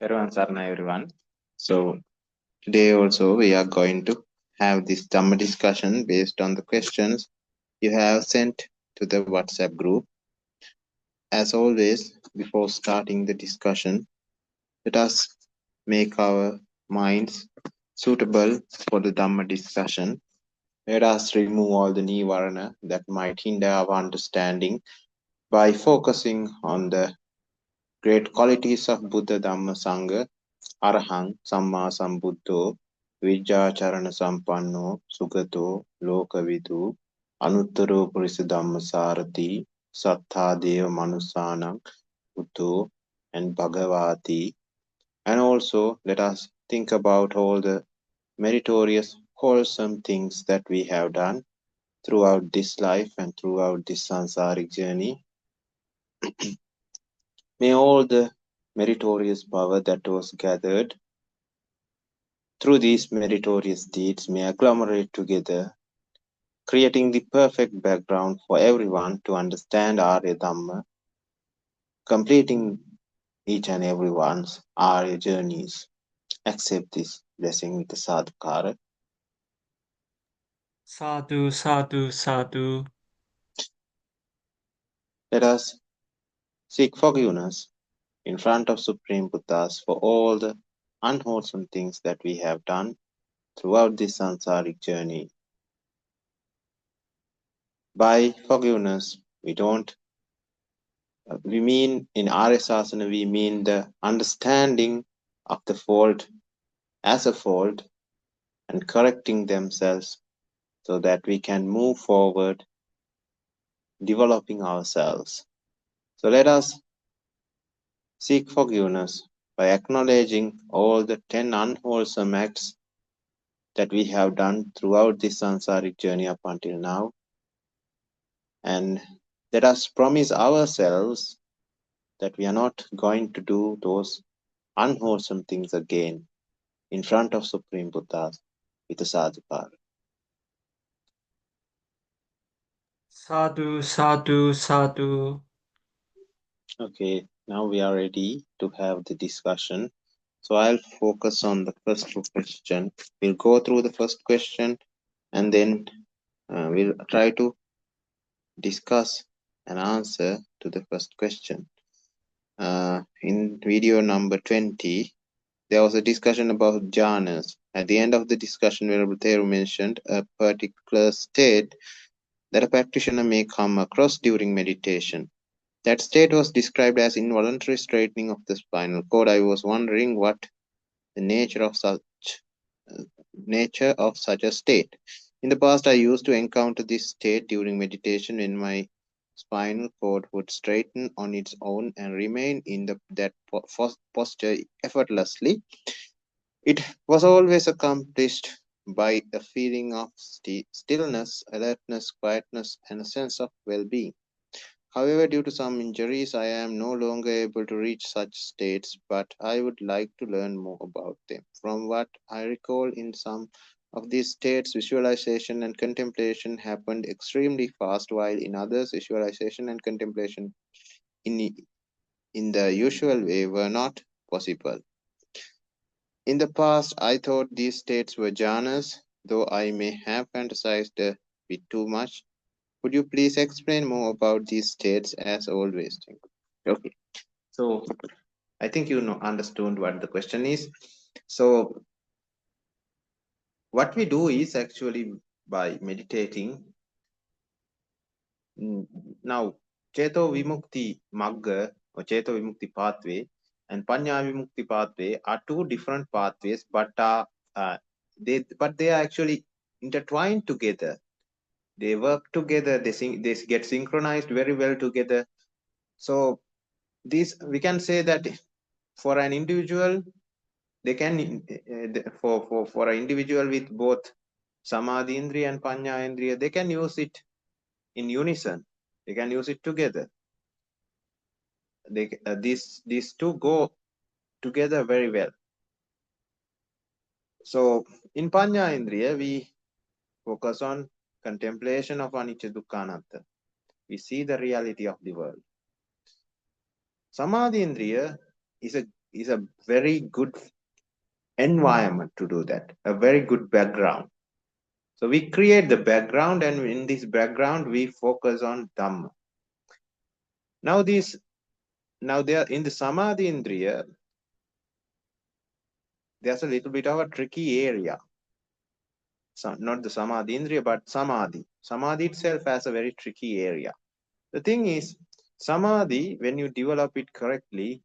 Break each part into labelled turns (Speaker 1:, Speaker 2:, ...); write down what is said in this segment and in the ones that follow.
Speaker 1: Everyone. So today also we are going to have this Dhamma discussion based on the questions you have sent to the WhatsApp group. As always, before starting the discussion, let us make our minds suitable for the Dhamma discussion. Let us remove all the Nivarana that might hinder our understanding by focusing on the great qualities of Buddha, Dhamma, Sangha, Arahang, Samma Sambuddho, Vijjācarana Sampanno, Sugato, Lokavidu, Anuttaro Purisadhamma Sarathi, Sattha Deva Manusanang, Buddho, and Bhagavati. And also let us think about all the meritorious, wholesome things that we have done throughout this life and throughout this sansaric journey. May all the meritorious power that was gathered through these meritorious deeds may agglomerate together, creating the perfect background for everyone to understand Arya Dhamma, completing each and everyone's Arya journeys. Accept this blessing with the sadhukara.
Speaker 2: Sadhu, sadhu, sadhu.
Speaker 1: Let us seek forgiveness in front of Supreme Buddhas for all the unwholesome things that we have done throughout this sansaric journey. By forgiveness, we mean in Arya Sasana, we mean the understanding of the fault as a fault and correcting themselves so that we can move forward, developing ourselves. So let us seek forgiveness by acknowledging all the 10 unwholesome acts that we have done throughout this sansaric journey up until now. And let us promise ourselves that we are not going to do those unwholesome things again in front of Supreme Buddhas with the sadhukara.
Speaker 2: Sadhu, sadhu, sadhu.
Speaker 1: Okay, now we are ready to have the discussion. So I'll focus on the first question. We'll go through the first question and then we'll try to discuss an answer to the first question. In video number 20, there was a discussion about jhanas. At the end of the discussion, Venerable Theru mentioned a particular state that a practitioner may come across during meditation. That state was described as involuntary straightening of the spinal cord. I was wondering what the nature of such a state. In the past, I used to encounter this state during meditation when my spinal cord would straighten on its own and remain in that posture effortlessly. It was always accomplished by a feeling of stillness, alertness, quietness, and a sense of well-being. However, due to some injuries, I am no longer able to reach such states, but I would like to learn more about them. From what I recall, in some of these states, visualization and contemplation happened extremely fast, while in others, visualization and contemplation in the usual way were not possible. In the past, I thought these states were jhanas, though I may have fantasized a bit too much. Could you please explain more about these states as always? Okay, so I think you understood what the question is. So what we do is actually by meditating. Now, Cheto Vimukti Magga or Cheto Vimukti pathway and Panya Vimukti pathway are two different pathways, but they are actually intertwined together. They work together. They get synchronized very well together. So this we can say that for an individual, they can for an individual with both Samadhi Indriya and Panya Indriya, they can use it in unison. They can use it together. These two go together very well. So in Panya Indriya, we focus on contemplation of anicca dukkha anatta. We see the reality of the world. Samadhi Indriya is a very good environment to do that, a very good background. So we create the background, and in this background we focus on Dhamma. Now there in the Samadhi Indriya, there's a little bit of a tricky area. So not the Samadhi Indriya, but Samadhi. Samadhi itself has a very tricky area. The thing is, Samadhi, when you develop it correctly,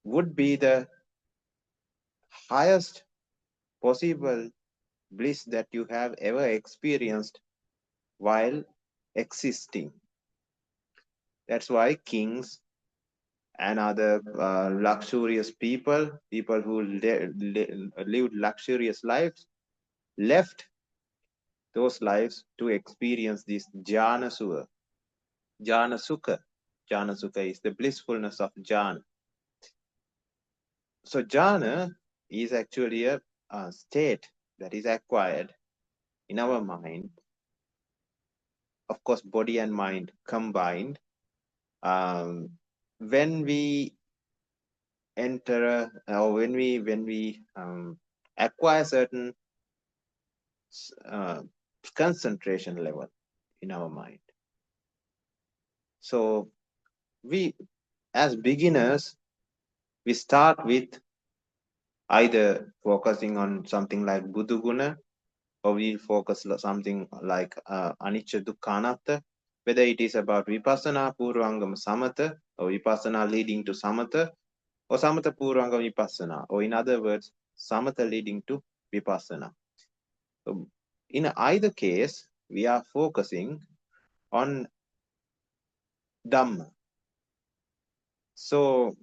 Speaker 1: would be the highest possible bliss that you have ever experienced while existing. That's why kings and other luxurious people who lived luxurious lives, left those lives to experience this jhana sukha. Jhana sukha. Jhana sukha is the blissfulness of jhana. So jhana is actually a state that is acquired in our mind. Of course, body and mind combined. When we enter or when we acquire certain concentration level in our mind. So we, as beginners, we start with either focusing on something like Buddha Guna, or we focus on something like Anicca Dukkha Anatta, whether it is about Vipassana Purvangam Samatha, or Vipassana leading to Samatha, or Samatha Purvangam Vipassana, or in other words, Samatha leading to Vipassana. So in either case, we are focusing on Dhamma. So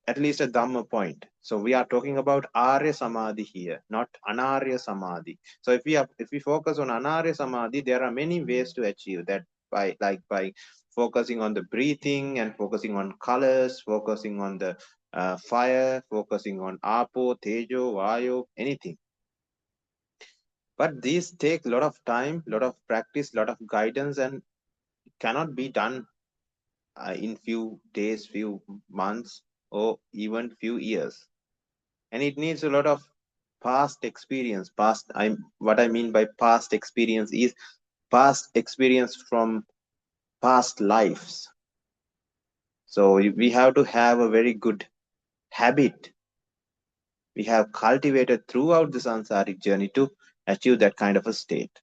Speaker 1: at least a Dhamma point. So we are talking about Arya Samadhi here, not Anarya Samadhi. So if we focus on Anarya Samadhi, there are many ways to achieve that, by focusing on the breathing and focusing on colors, focusing on the fire, focusing on Apo, Tejo, Vayo, anything. But these take a lot of time, a lot of practice, a lot of guidance, and it cannot be done in few days, few months, or even few years. And it needs a lot of past experience. What I mean by past experience is past experience from past lives. So we have to have a very good habit we have cultivated throughout the samsaric journey to achieve that kind of a state.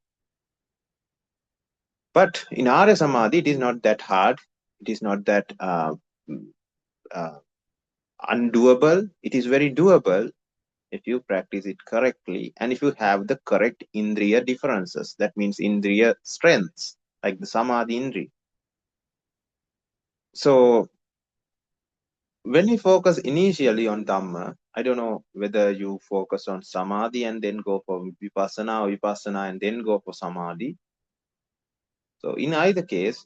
Speaker 1: But in Arya Samadhi, it is not that hard. It is not that undoable. It is very doable if you practice it correctly, and if you have the correct indriya differences. That means indriya strengths, like the Samadhi Indri. So when we focus initially on Dhamma, I don't know whether you focus on Samadhi and then go for Vipassana, or Vipassana and then go for Samadhi. So in either case,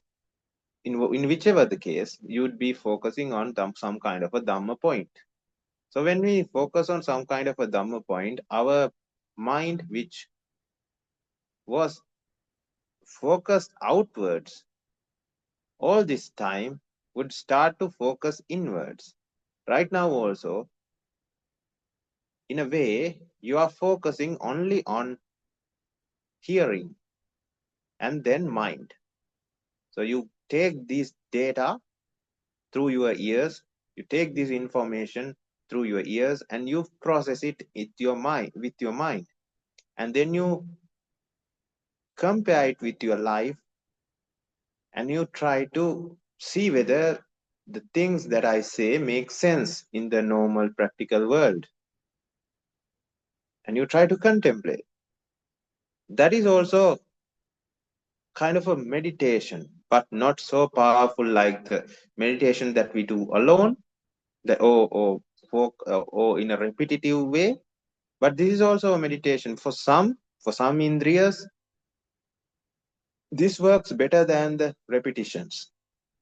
Speaker 1: in whichever the case, you would be focusing on some kind of a Dhamma point. So when we focus on some kind of a Dhamma point, our mind, which was focused outwards all this time, would start to focus inwards. Right now also, in a way, you are focusing only on hearing and then mind. So you take this data through your ears, you take this information through your ears, and you process it with your mind, and then you compare it with your life, and you try to see whether the things that I say make sense in the normal practical world, and you try to contemplate. That is also kind of a meditation, but not so powerful like the meditation that we do alone, or in a repetitive way. But this is also a meditation. For some indriyas, this works better than the repetitions.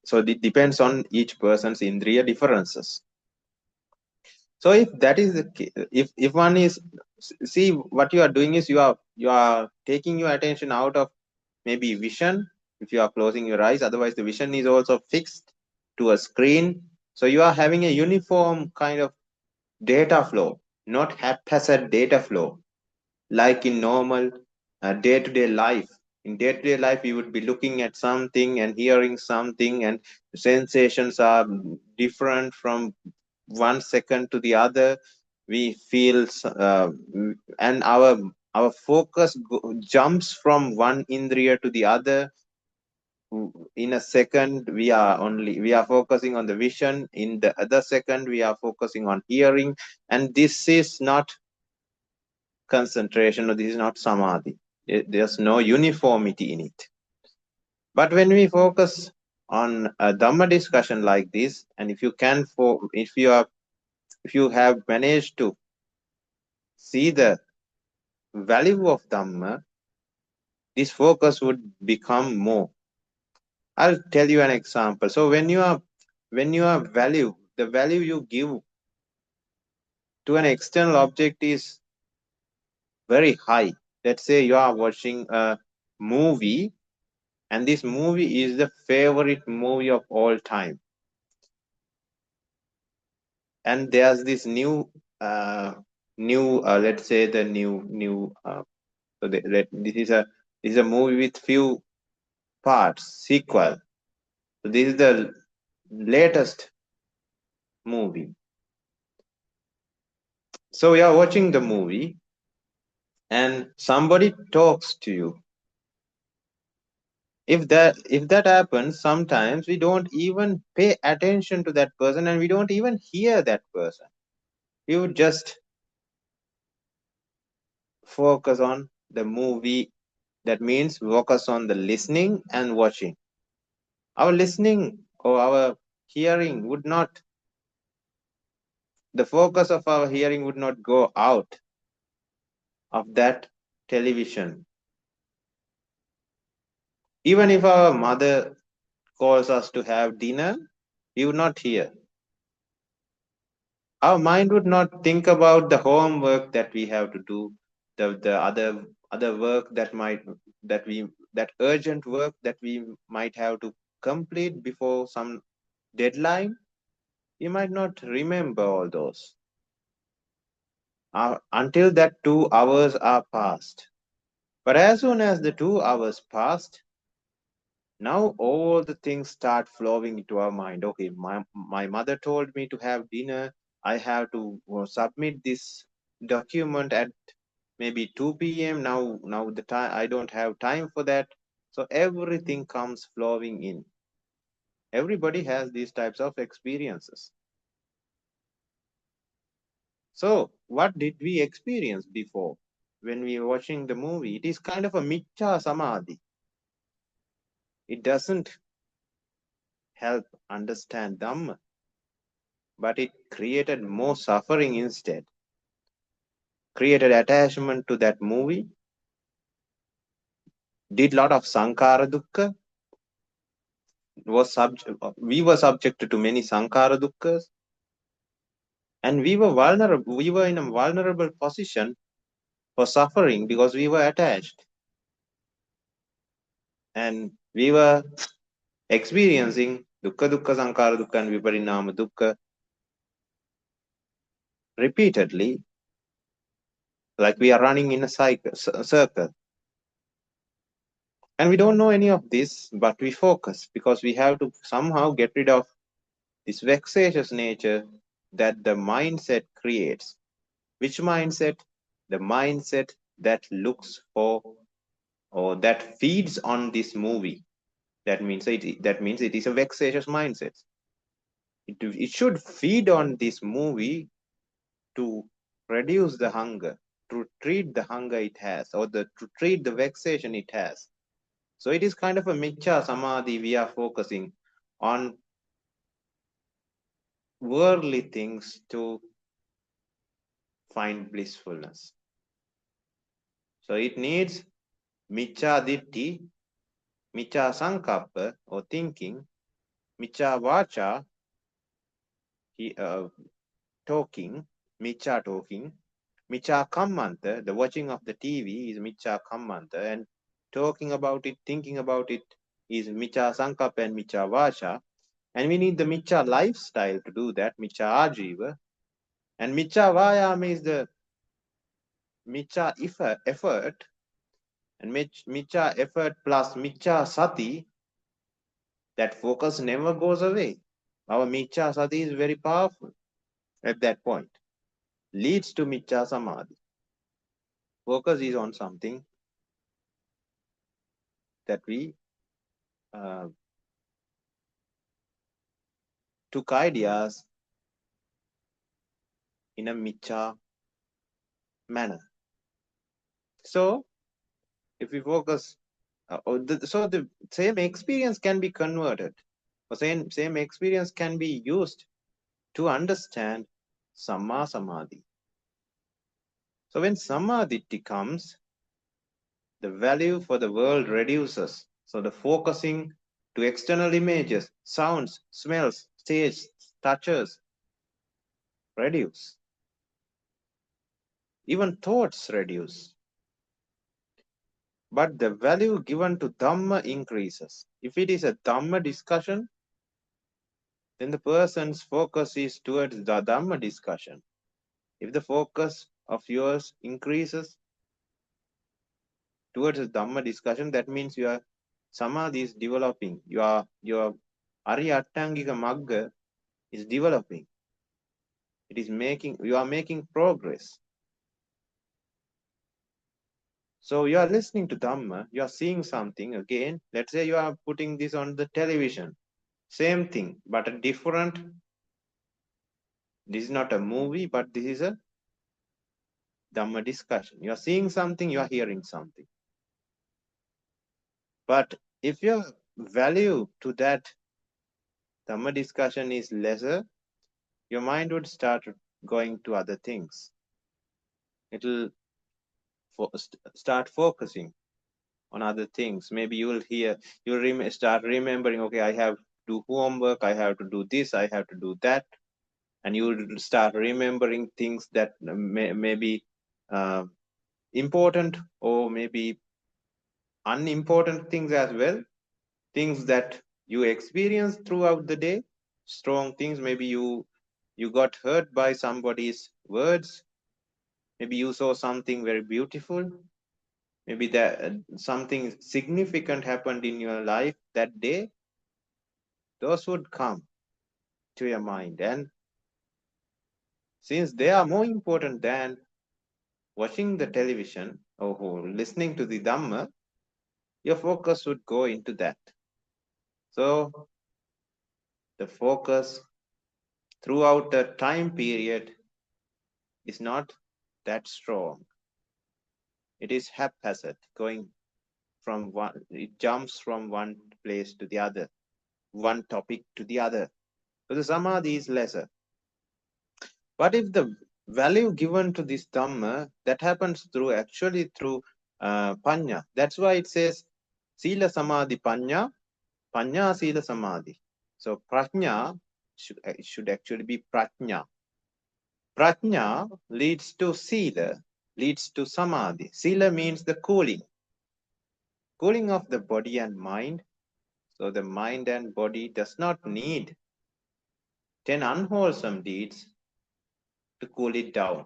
Speaker 1: So it depends on each person's indriya differences. So if that is the case, if one is, see, what you are doing is you are taking your attention out of maybe vision, if you are closing your eyes. Otherwise the vision is also fixed to a screen. So you are having a uniform kind of data flow, not haphazard data flow, like in normal day-to-day life. In day-to-day life, you would be looking at something and hearing something, and sensations are different from 1 second to the other. We feel, and our focus jumps from one indriya to the other. In a second, we are focusing on the vision. In the other second, we are focusing on hearing, and this is not concentration, or this is not samadhi. There's no uniformity in it. But when we focus on a Dhamma discussion like this, and if you have managed to see the value of Dhamma, this focus would become more. I'll tell you an example. So when you are the value you give to an external object is very high. Let's say you are watching a movie, and this movie is the favorite movie of all time. And there's this let's say the new so this is a movie with few parts, sequel. So this is the latest movie. So we are watching the movie, and somebody talks to you. If that happens, sometimes we don't even pay attention to that person, and we don't even hear that person. We would just focus on the movie. That means focus on the listening and watching. Our listening or our hearing would not, the focus of our hearing would not go out of that television. Even if our mother calls us to have dinner, we would not hear. Our mind would not think about the homework that we have to do, the other work that urgent work that we might have to complete before some deadline. We might not remember all those until that 2 hours are passed. But as soon as the 2 hours passed, now all the things start flowing into our mind. Okay, my mother told me to have dinner. I have to submit this document at maybe 2 p.m. Now the time, I don't have time for that. So everything comes flowing in. Everybody has these types of experiences. So what did we experience before when we were watching the movie? It is kind of a miccha samadhi. It doesn't help understand Dhamma, but it created more suffering instead. Created attachment to that movie, did lot of sankara dukkha, we were subjected to many sankara dukkhas, and we were vulnerable. We were in a vulnerable position for suffering because we were attached, and we were experiencing dukkha sankara dukkha and viparinama dukkha repeatedly, like we are running in a circle. And we don't know any of this, but we focus because we have to somehow get rid of this vexatious nature that the mindset creates. Which mindset? The mindset that looks for or that feeds on this movie. That means it is a vexatious mindset. It should feed on this movie to reduce the hunger, to treat the hunger it has, or to treat the vexation it has. So it is kind of a miccha samadhi. We are focusing on worldly things to find blissfulness. So it needs miccha ditti, miccha sankappa or thinking, miccha vacha, talking, miccha talking, miccha kammanta, the watching of the TV is miccha kammanta, and talking about it, thinking about it is miccha sankappa and miccha vacha. And we need the miccha lifestyle to do that, miccha ajiva. And Miccha Vayama is the Miccha effort, and Miccha effort plus Miccha Sati, that focus never goes away. Our Miccha Sati is very powerful at that point, leads to Miccha Samadhi. Focus is on something that we took ideas in a Miccha manner. So if we focus, so the same experience can be converted, or same experience can be used to understand Samma Samadhi. So when Samadhi comes, the value for the world reduces. So the focusing to external images, sounds, smells, tastes, touches reduce. Even thoughts reduce. But the value given to Dhamma increases. If it is a Dhamma discussion, then the person's focus is towards the Dhamma discussion. If the focus of yours increases towards the Dhamma discussion, that means your Samadhi is developing. Your Ariya Magga is developing. It is you are making progress. So you are listening to Dhamma, you are seeing something again. Let's say you are putting this on the television. Same thing, but a different. This is not a movie, but this is a Dhamma discussion. You are seeing something, you are hearing something. But if your value to that Dhamma discussion is lesser, your mind would start going to other things. It will start focusing on other things. Maybe you will start remembering, okay, I have to do homework, I have to do this, I have to do that. And you will start remembering things that may be important, or maybe unimportant things as well. Things that you experience throughout the day, strong things. Maybe you got hurt by somebody's words. Maybe you saw something very beautiful. Maybe that something significant happened in your life that day. Those would come to your mind, and since they are more important than watching the television or listening to the Dhamma, your focus would go into that. So the focus throughout the time period is not that strong. It is haphazard, going from one, it jumps from one place to the other, one topic to the other. So the Samadhi is lesser. But if the value given to this Dhamma, that happens actually through Panya. That's why it says Sila Samadhi Panya, Panya Sila Samadhi. So Prajna should actually be Prajna. Prajna leads to Sila, leads to Samadhi. Sila means the cooling of the body and mind. So the mind and body does not need 10 unwholesome deeds to cool it down.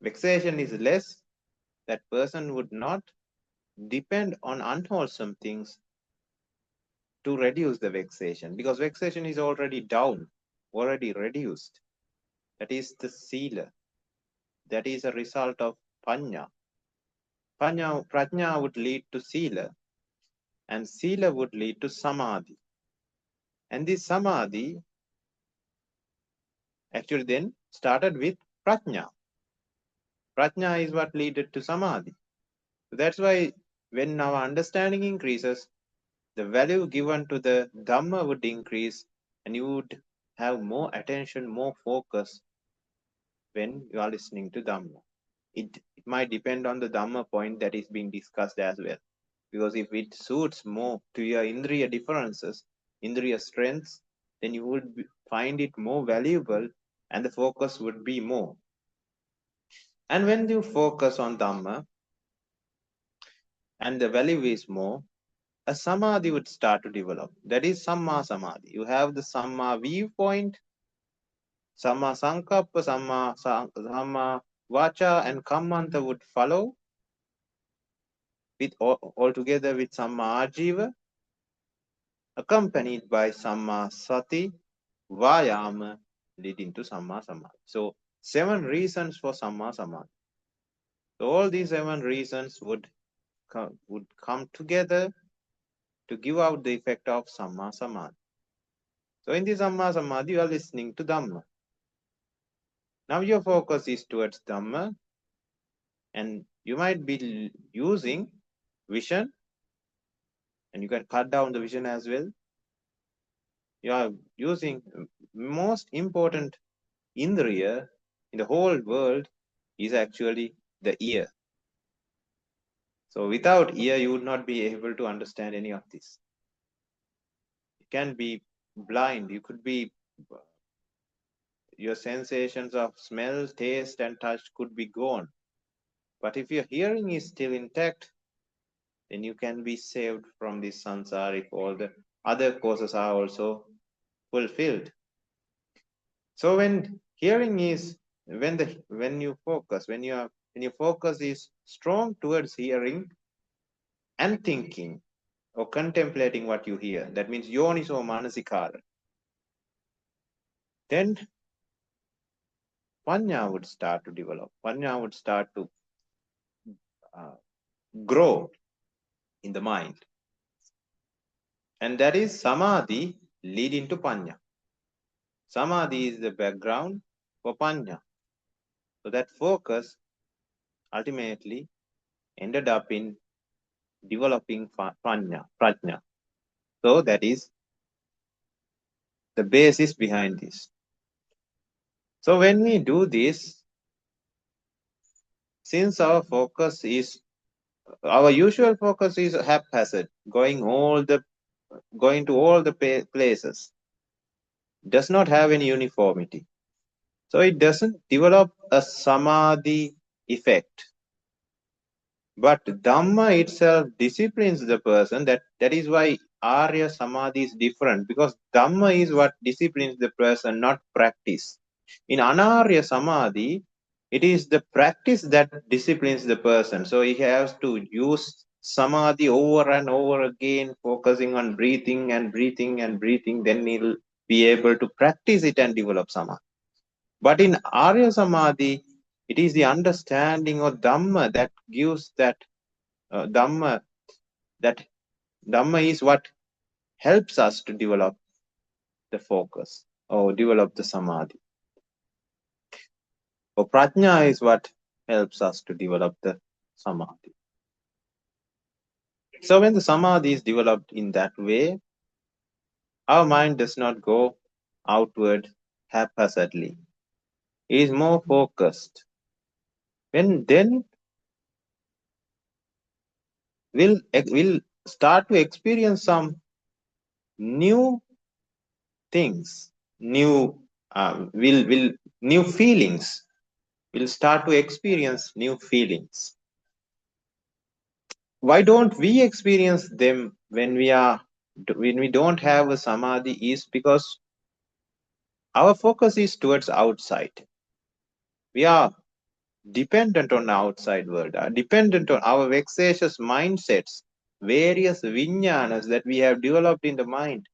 Speaker 1: Vexation is less. That person would not depend on unwholesome things to reduce the vexation, because vexation is already down, already reduced. That is the Sila. That is a result of Panya. Prajna would lead to Sila, and Sila would lead to Samadhi. And this Samadhi actually then started with Prajna. Prajna is what led to Samadhi. So that's why when our understanding increases, the value given to the Dhamma would increase, and you would have more attention, more focus when you are listening to Dhamma. It might depend on the Dhamma point that is being discussed as well. Because if it suits more to your Indriya differences, Indriya strengths, then you would find it more valuable and the focus would be more. And when you focus on Dhamma and the value is more, a Samadhi would start to develop. That is Samma Samadhi. You have the Samma viewpoint, Samma Sankappa, Samma Vacha and Kammanta would follow with all together with Samma Ajiva, accompanied by Samma Sati, Vayama, leading to Samma Samadhi. So 7 reasons for Samma Samadhi. So all these 7 reasons would come together to give out the effect of Samma Samadhi. So in this Samma Samadhi, you are listening to Dhamma. Now your focus is towards Dhamma, and you might be using vision, and you can cut down the vision as well. You are using most important indriya in the whole world is actually the ear. So without ear, you would not be able to understand any of this. You can be blind. You could be, your sensations of smell, taste, and touch could be gone. But if your hearing is still intact, then you can be saved from this sansara if all the other causes are also fulfilled. So when hearing is, when your focus is strong towards hearing and thinking or contemplating what you hear, that means yoniso manasikara, then panya would start to develop. Panya would start to grow in the mind. And that is samadhi leading to panya. Samadhi is the background for panya. So that focus ultimately ended up in developing prajna. So that is the basis behind this. So when we do this, since our usual focus is haphazard, going to all the places, does not have any uniformity. So it doesn't develop a samadhi effect. But Dhamma itself disciplines the person. That is why Ariya Samadhi is different, because Dhamma is what disciplines the person, not practice. In Anarya Samadhi, it is the practice that disciplines the person. So he has to use Samadhi over and over again, focusing on breathing and breathing and breathing. Then he'll be able to practice it and develop Samadhi. But in Arya Samadhi, it is the understanding of Dhamma that gives that Dhamma is what helps us to develop the focus or develop the samadhi. Or prajna is what helps us to develop the samadhi. So when the samadhi is developed in that way, our mind does not go outward haphazardly. It is more focused. And then we'll start to experience some new things, new feelings. We'll start to experience new feelings. Why don't we experience them when we don't have a samadhi? Is because our focus is towards outside. We are dependent on the outside world, dependent on our vexatious mindsets, various vijnanas that we have developed in the mind.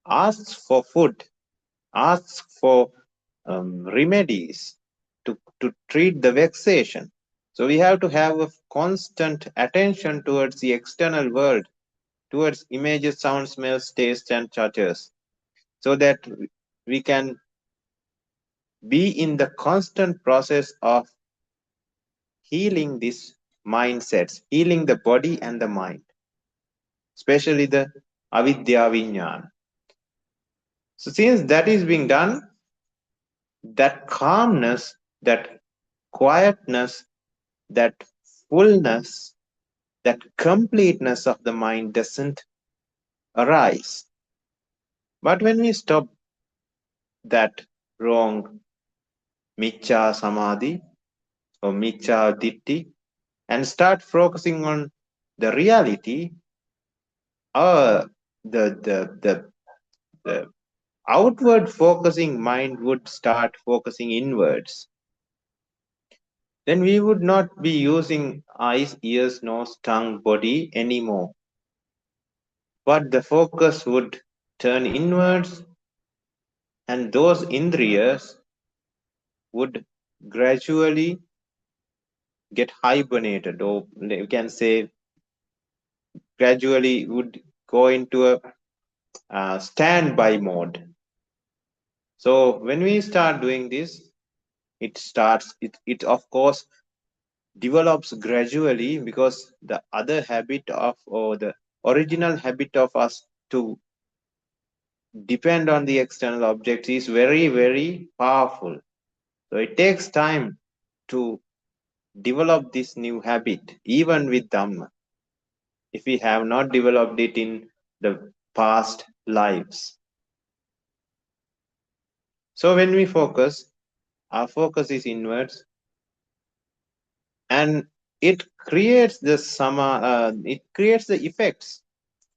Speaker 1: Asks for food, asks for remedies to treat the vexation. So we have to have a constant attention towards the external world, towards images, sounds, smells, tastes, and touches, so that we can be in the constant process of healing these mindsets, healing the body and the mind, especially the avidya vijnana. So since that is being done, that calmness, that quietness, that fullness, that completeness of the mind doesn't arise. But when we stop that wrong miccha samadhi or miccha ditti and start focusing on the reality, our outward focusing mind would start focusing inwards. Then we would not be using eyes, ears, nose, tongue, body anymore. But the focus would turn inwards, and those indriyas would gradually get hibernated, or you can say gradually would go into a standby mode. So when we start doing this, it of course develops gradually, because the other habit of, or the original habit of us to depend on the external objects is very, very powerful. So it takes time to develop this new habit, even with Dhamma, if we have not developed it in the past lives. So when we focus, our focus is inwards, and it creates the it creates the effects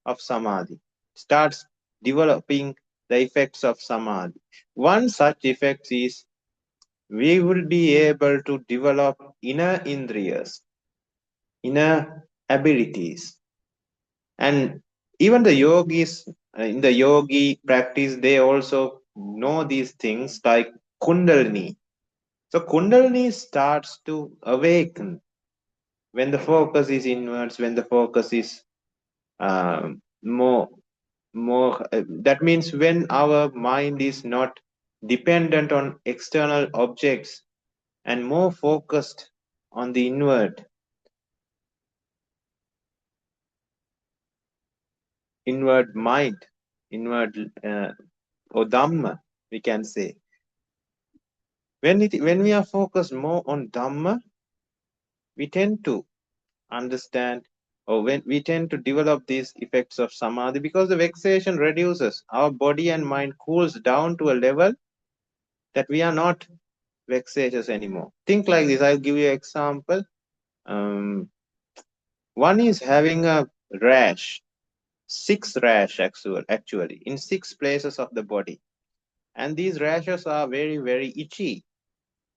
Speaker 1: of samadhi, starts developing the effects of samadhi. One such effect is we will be able to develop inner indriyas, inner abilities. And even the yogis, in the yogi practice, they also know these things like kundalini. So kundalini starts to awaken when the focus is inwards, when the focus is more, that means when our mind is not dependent on external objects and more focused on the inward mind, inward or Dhamma, we can say. When we are focused more on Dhamma, we tend to understand, or when we tend to develop these effects of samadhi, because the vexation reduces, our body and mind cools down to a level that we are not vexatious anymore. Think like this. I'll give you an example. One is having a rash, 6 rash actually in 6 places of the body, and these rashes are very, very itchy.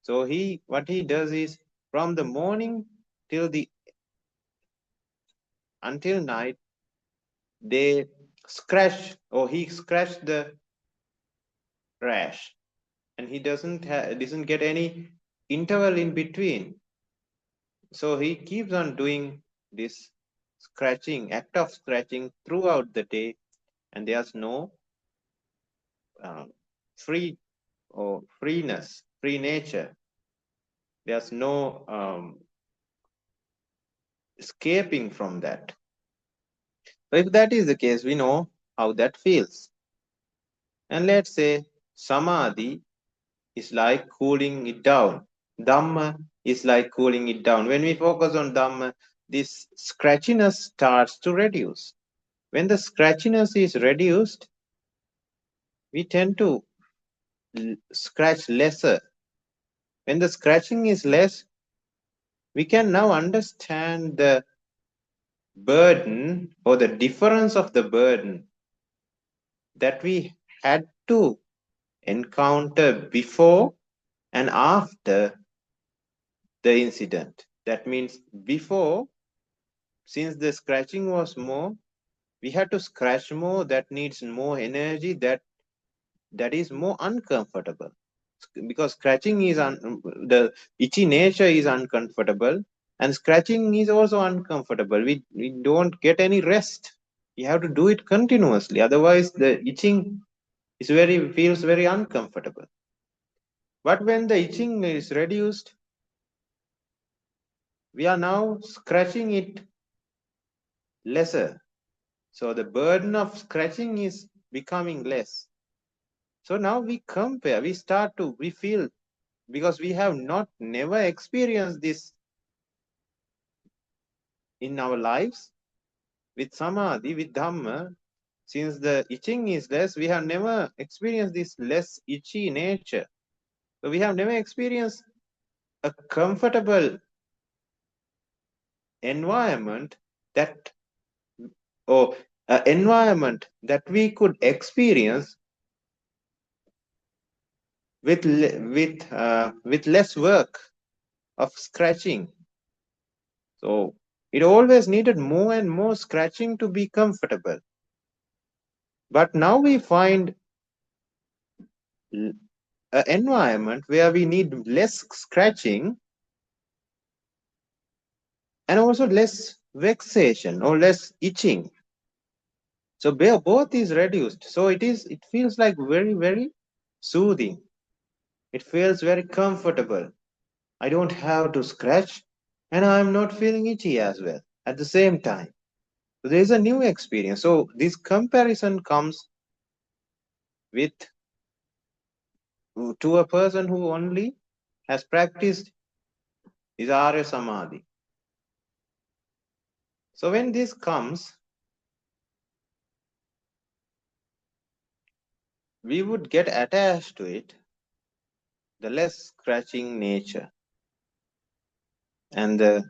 Speaker 1: So what he does is, from the morning until night, they scratch, or he scratched the rash, and he doesn't get any interval in between. So he keeps on doing this act of scratching throughout the day, and there's no free nature. There's no escaping from that. So if that is the case, we know how that feels. And let's say samadhi is like cooling it down. Dhamma is like cooling it down. When we focus on Dhamma, this scratchiness starts to reduce. When the scratchiness is reduced, we tend to scratch lesser. When the scratching is less, we can now understand the burden, or the difference of the burden that we had to encounter before and after the incident. That means before, since the scratching was more, we had to scratch more, that needs more energy, that is more uncomfortable, because scratching is the itchy nature is uncomfortable, and scratching is also uncomfortable. We don't get any rest. We have to do it continuously, otherwise the itching feels very uncomfortable. But when the itching is reduced, we are now scratching it lesser. So the burden of scratching is becoming less. So now we compare, we feel, because we have never experienced this in our lives, with samadhi, with Dhamma, since the itching is less, we have never experienced this less itchy nature. So we have never experienced a comfortable environment environment that we could experience with less work of scratching. So it always needed more and more scratching to be comfortable. But now we find an environment where we need less scratching and also less vexation or less itching. So both is reduced. So it feels like very, very soothing. It feels very comfortable. I don't have to scratch and I'm not feeling itchy as well at the same time. So there is a new experience. So this comparison comes with to a person who only has practiced is Ariya Samadhi. So when this comes, we would get attached to it, the less scratching nature and the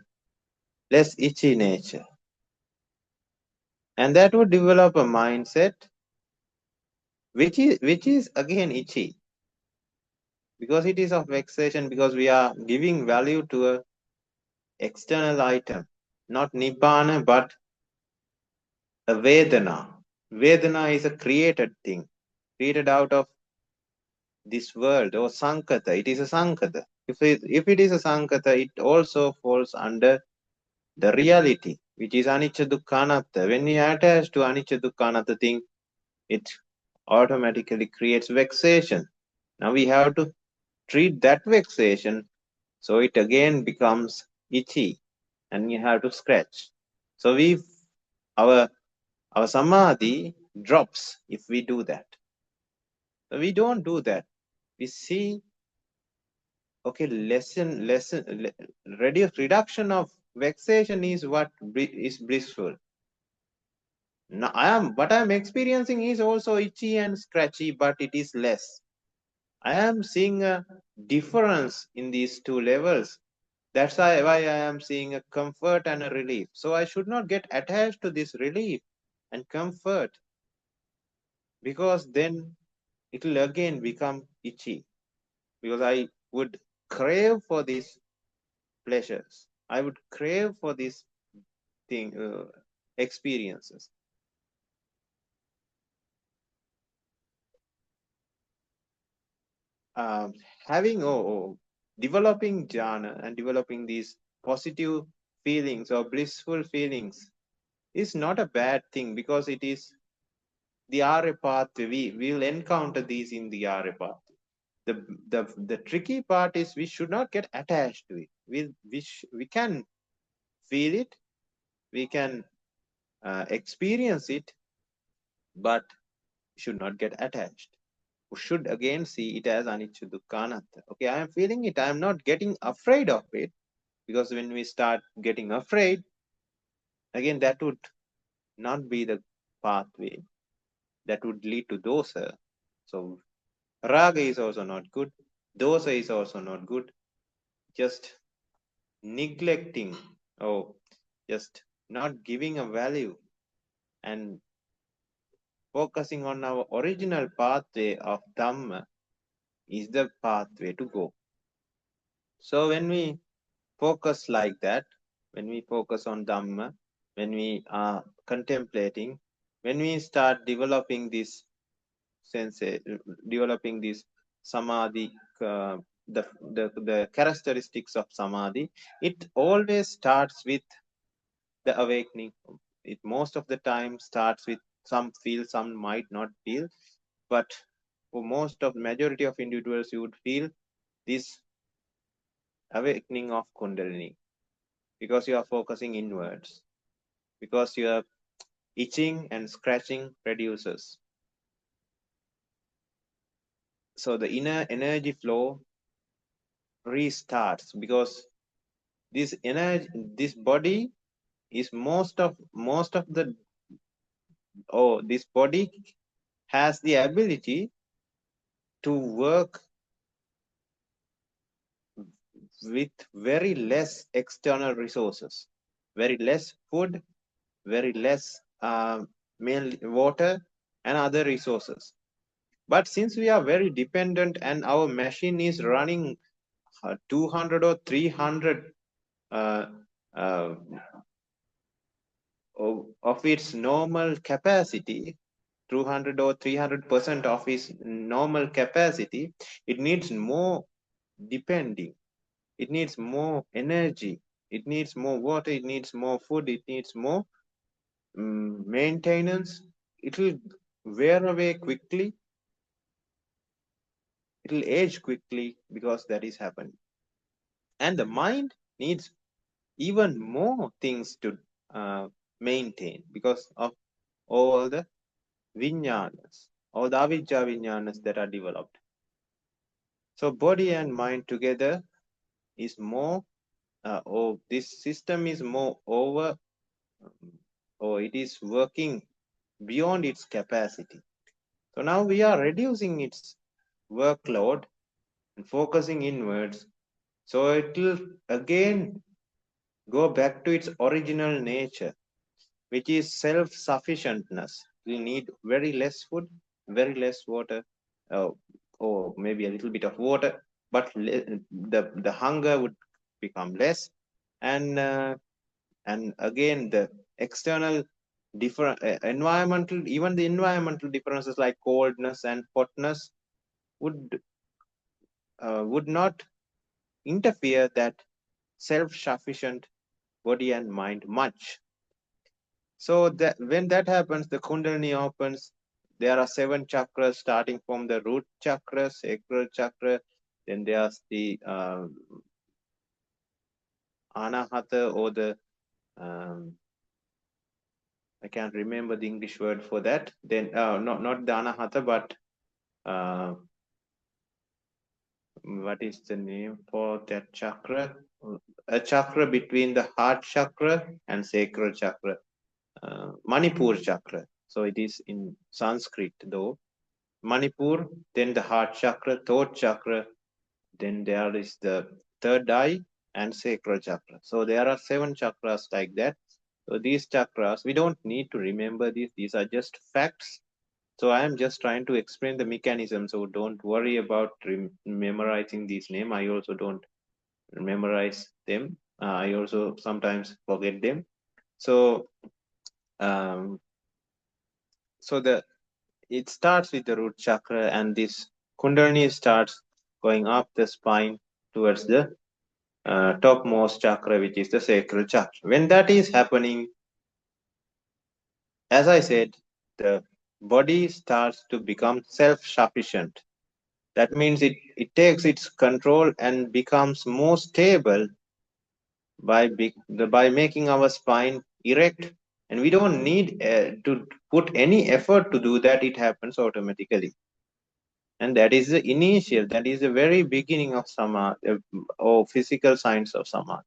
Speaker 1: less itchy nature. And that would develop a mindset which is again itchy, because it is of vexation, because we are giving value to a external item, not nibbana, but a vedana. Vedana is a created thing, created out of this world, or sankata. It is a sankata. If it is a sankata, it also falls under the reality, which is anicca dukkha anatta. When we attach to anicca dukkha anatta thing, it automatically creates vexation. Now we have to treat that vexation, so it again becomes itchy and you have to scratch. So our samadhi drops if we do that. So we don't do that. We see, okay, reduction of vexation is what is blissful. Now what I'm experiencing is also itchy and scratchy, but it is less. I am seeing a difference in these two levels. That's why I am seeing a comfort and a relief. So I should not get attached to this relief and comfort, because then it will again become itchy, because I would crave for these pleasures. I would crave for these experiences. Having developing jhana and developing these positive feelings or blissful feelings is not a bad thing, because it is the Arya pathway. We will encounter these in the Arya pathway. The tricky part is we should not get attached to it. We can feel it, we can experience it, but we should not get attached. We should again see it as anicca dukkha anatta. Okay, I am feeling it. I am not getting afraid of it, because when we start getting afraid, again that would not be the pathway. That would lead to dosa. So raga is also not good. Dosa is also not good. Just neglecting or just not giving a value and focusing on our original pathway of Dhamma is the pathway to go. So when we focus like that, when we focus on Dhamma, when we are contemplating, when we start developing this sense, developing this samadhi, the characteristics of samadhi, it always starts with the awakening. It most of the time starts with some feel, some might not feel, but for most of majority of individuals, you would feel this awakening of Kundalini, because you are focusing inwards, because your itching and scratching reduces. So the inner energy flow restarts, because this energy, this body is this body has the ability to work with very less external resources, very less food, very less mainly water and other resources. But since we are very dependent and our machine is running 200 or 300 uh, uh, of its normal capacity, 200 or 300% of its normal capacity, it needs more depending. It needs more energy. It needs more water. It needs more food. It needs more maintenance. It will wear away quickly. It will age quickly because that is happening. And the mind needs even more things to maintain because of all the vinyanas, all the avijja vinyanas that are developed. So body and mind together is more, or this system is more over, or it is working beyond its capacity. So now we are reducing its workload and focusing inwards. So it will again go back to its original nature, which is self-sufficientness. We need very less food, very less water, or maybe a little bit of water, but the hunger would become less, and again the external different environmental, even the environmental differences like coldness and hotness would not interfere that self-sufficient body and mind much. So that when that happens, the Kundalini opens. There are 7 chakras starting from the root chakra, sacral chakra. Then there's the anahata, or the I can't remember the English word for that. Then not the anahata, but what is the name for that chakra? A chakra between the heart chakra and sacral chakra, Manipur chakra. So it is in Sanskrit though. Manipur, then the heart chakra, throat chakra, then there is the third eye and sacral chakra. So there are 7 chakras like that. So these chakras, we don't need to remember these are just facts. So I am just trying to explain the mechanism. So don't worry about memorizing these names. I also don't memorize them. I also sometimes forget them. So it starts with the root chakra, and this Kundalini starts going up the spine towards the topmost chakra, which is the sacral chakra. When that is happening, as I said, the body starts to become self-sufficient. That means it takes its control and becomes more stable by making our spine erect. And we don't need to put any effort to do that. It happens automatically. And that is the initial, that is the very beginning of samadhi, or physical signs of samadhi.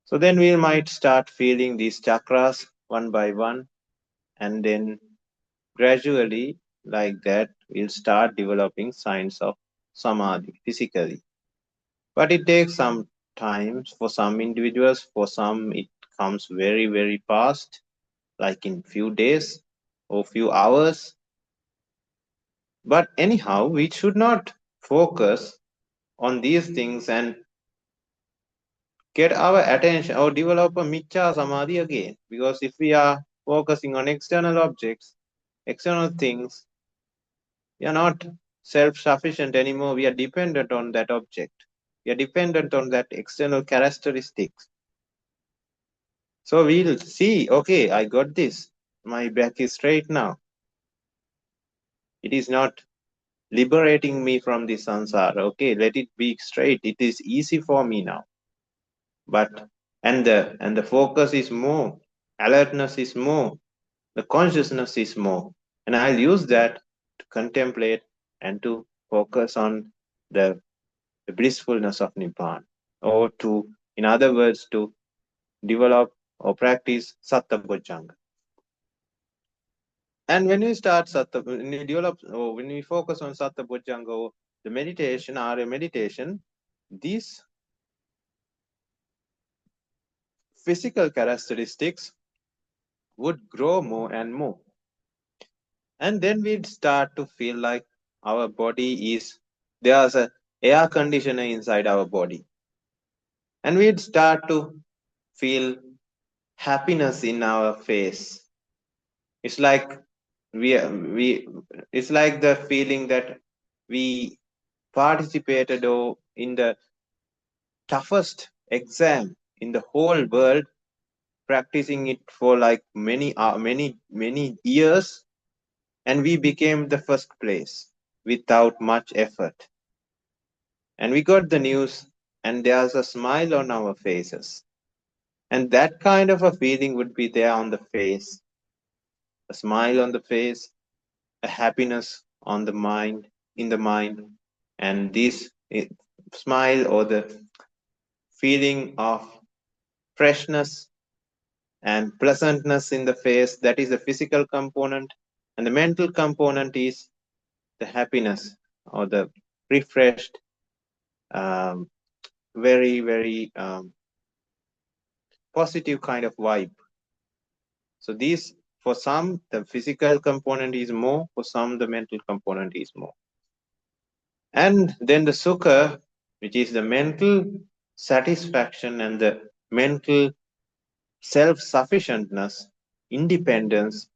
Speaker 1: So then we might start feeling these chakras one by one, and then gradually, like that, we'll start developing signs of samadhi physically. But it takes some time for some individuals. For some, it comes very, very fast, like in few days or few hours. But anyhow, we should not focus on these things and get our attention or develop a miccha samadhi again. Because if we are focusing on external objects, external things, we are not self-sufficient anymore. We are dependent on that object. We are dependent on that external characteristics. So we'll see, okay, I got this. My back is straight now. It is not liberating me from the sansara. Okay, let it be straight. It is easy for me now. But and the focus is more, alertness is more, the consciousness is more, and I'll use that to contemplate and to focus on the blissfulness of Nibbana, or to, in other words, to develop or practice Satta Bojjhanga. And when we start Satta, when we develop, or when we focus on Satta Bojjhanga, or the meditation, Ariya meditation, these physical characteristics would grow more and more. And then we'd start to feel like our body is, there's a air conditioner inside our body. And we'd start to feel happiness in our face. It's like we it's like the feeling that we participated in the toughest exam in the whole world, practicing it for like many years, and we became the first place without much effort. And we got the news, and there's a smile on our faces. And that kind of a feeling would be there on the face, a smile on the face, a happiness on the mind, in the mind, and this smile or the feeling of freshness and pleasantness in the face, that is the physical component, and the mental component is the happiness or the refreshed, um, very positive kind of vibe. So these, for some, the physical component is more, for some, the mental component is more. And then the sukha, which is the mental satisfaction and the mental self-sufficientness, independence,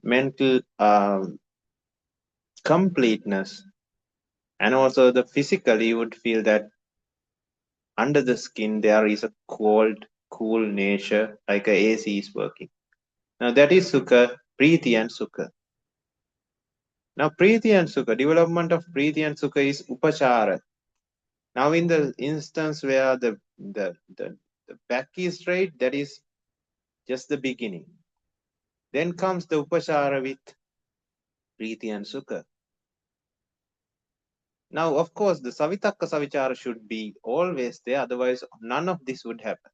Speaker 1: mental completeness, and also the physical, you would feel that under the skin there is a cold, cool nature, like a AC is working. Now that is sukha, preeti and sukha. Now preeti and sukha, development of preeti and sukha is upachara. Now in the instance where the back is straight, that is just the beginning. Then comes the upachara with preeti and sukha. Now, of course, the savitakka savichara should be always there, otherwise none of this would happen.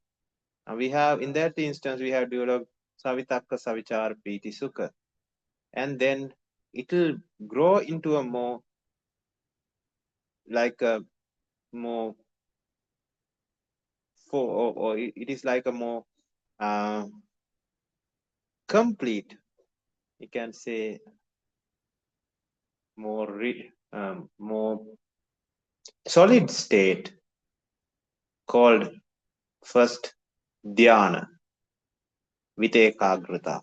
Speaker 1: Now we have, in that instance, we have developed savitakka savichara preeti sukha. And then it will grow into a more, like a more, or it is like a more complete, you can say, more solid state called first dhyana with ekagrata.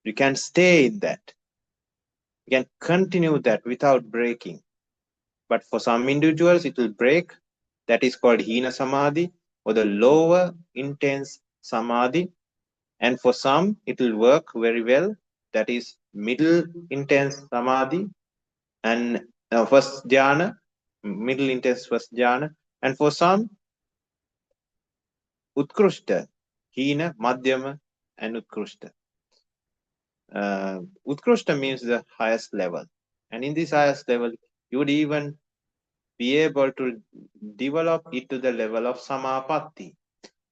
Speaker 1: You can stay in that. You can continue that without breaking. But for some individuals, it will break. That is called hina samadhi, or the lower intense samadhi. And for some, it will work very well. That is middle intense samadhi and first dhyana, middle intense first dhyana. And for some, utkrushta, hina, madhyama, and utkrushta. Utkrushta means the highest level. And in this highest level, you would even be able to develop it to the level of samapatti,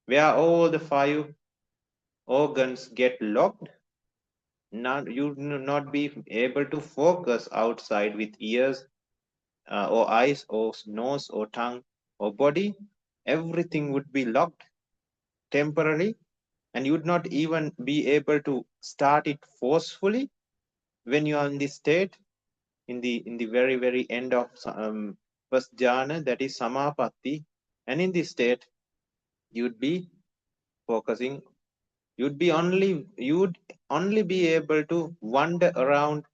Speaker 1: where all the 5 organs get locked. You would not be able to focus outside with ears or eyes or nose or tongue or body. Everything would be locked temporarily, and you would not even be able to start it forcefully when you are in this state, in the very end of first jhana, that is samapatti. And in this state, you'd be focusing, you'd only be able to wander around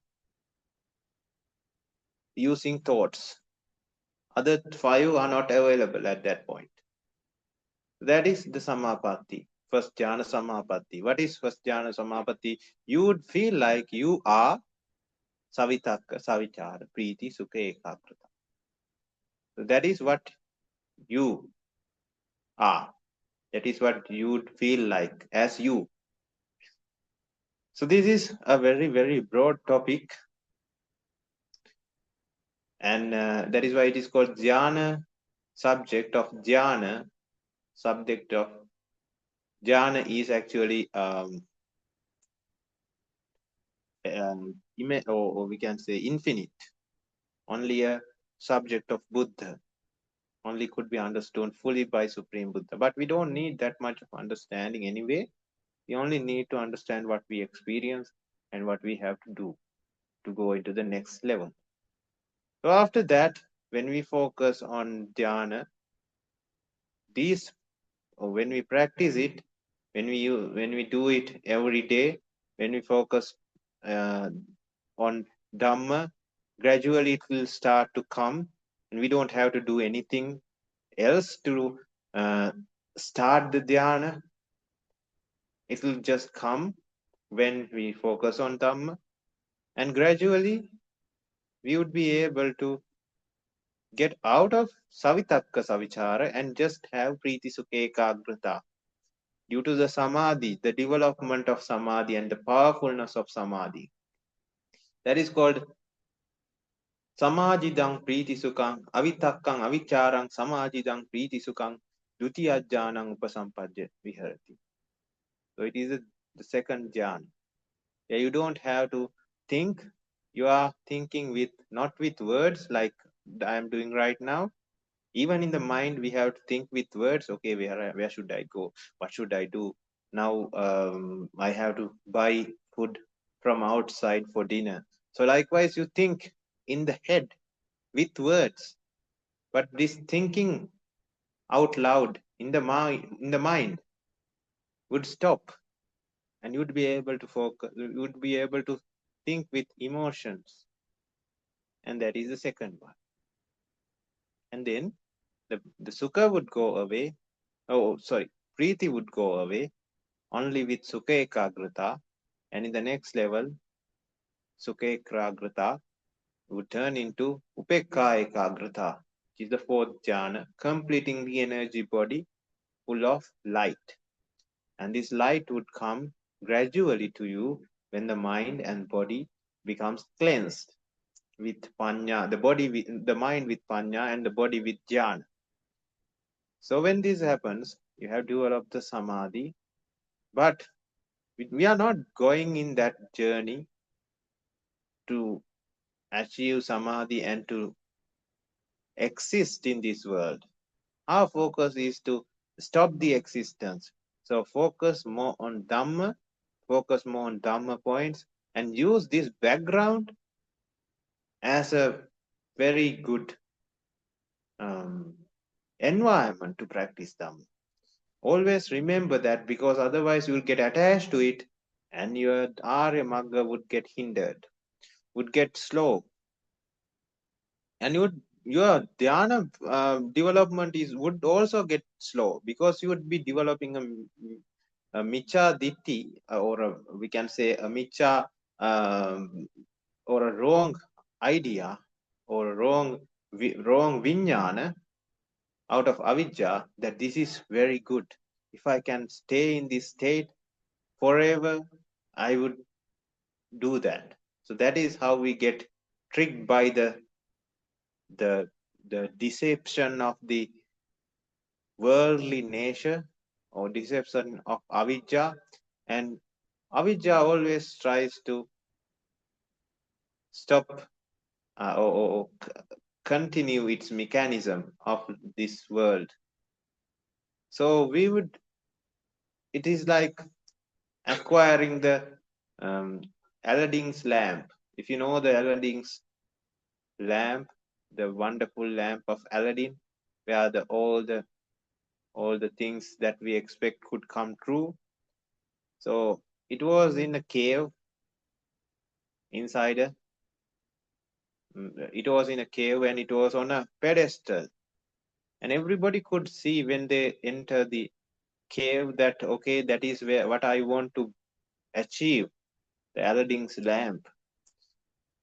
Speaker 1: using thoughts. Other 5 are not available at that point. That is the samapatti, first jhana samapatti. What is first jhana samapatti? You would feel like you are savitakka savichara preeti sukha ekagrata. So that is what you are. That is what you would feel like as you. So this is a very broad topic, and that is why it is called jhana. Subject of jhana is actually or we can say infinite. Only a subject of Buddha only could be understood fully by Supreme Buddha. But we don't need that much of understanding anyway. We only need to understand what we experience and what we have to do. to go into the next level. So after that, when we focus on dhyana, these, or when we practice it, when we do it every day, when we focus on Dhamma, gradually it will start to come, and we don't have to do anything else to start the dhyana. It will just come when we focus on Dhamma, and gradually we would be able to get out of Savitakka Savichara and just have Priti Sukha Ekagrata. Due to the Samadhi, the development of Samadhi and the powerfulness of Samadhi. That is called Samajidang Priti Sukhang, Avitakkang Avicharang Samajidang Priti Sukhang, Dutiyajjanang Upasampadya Viharati. So it is the second jhana. Yeah, you don't have to think. You are thinking with, not with words like I am doing right now. Even in the mind, we have to think with words. Okay, where should I go? What should I do? Now I have to buy food from outside for dinner. So likewise, you think in the head with words, but this thinking out loud in the mind would stop, and you would be able to focus. You would be able to think with emotions, and that is the second one. And then the sukha would go away. Oh, sorry, priti would go away only with sukha ekagrata, and in the next level, sukha ekagrata would turn into upekka ekagrata, which is the fourth jhana, completing the energy body full of light. And this light would come gradually to you when the mind and body becomes cleansed with panya, the mind with panya and the body with jhana. So when this happens, you have developed the samadhi, but we are not going in that journey to achieve samadhi and to exist in this world. Our focus is to stop the existence. So focus more on Dhamma, focus more on Dhamma points, and use this background as a very good environment to practice Dhamma. Always remember that, because otherwise you will get attached to it and your Arya Magga would get hindered, would get slow. And your dhyana development would also get slow, because you would be developing a micha ditti, or we can say a micha or a wrong idea or a wrong vijnana out of avijja, that this is very good. If I can stay in this state forever, I would do that. So that is how we get tricked by the deception of the worldly nature, or deception of avijja. And avijja always tries to stop or continue its mechanism of this world. So it is like acquiring the Aladdin's lamp. If you know the Aladdin's lamp, the wonderful lamp of Aladdin, where all the things that we expect could come true. So it was in a cave it was in a cave, and it was on a pedestal, and everybody could see when they enter the cave that, okay, that is what I want to achieve, the Aladdin's lamp.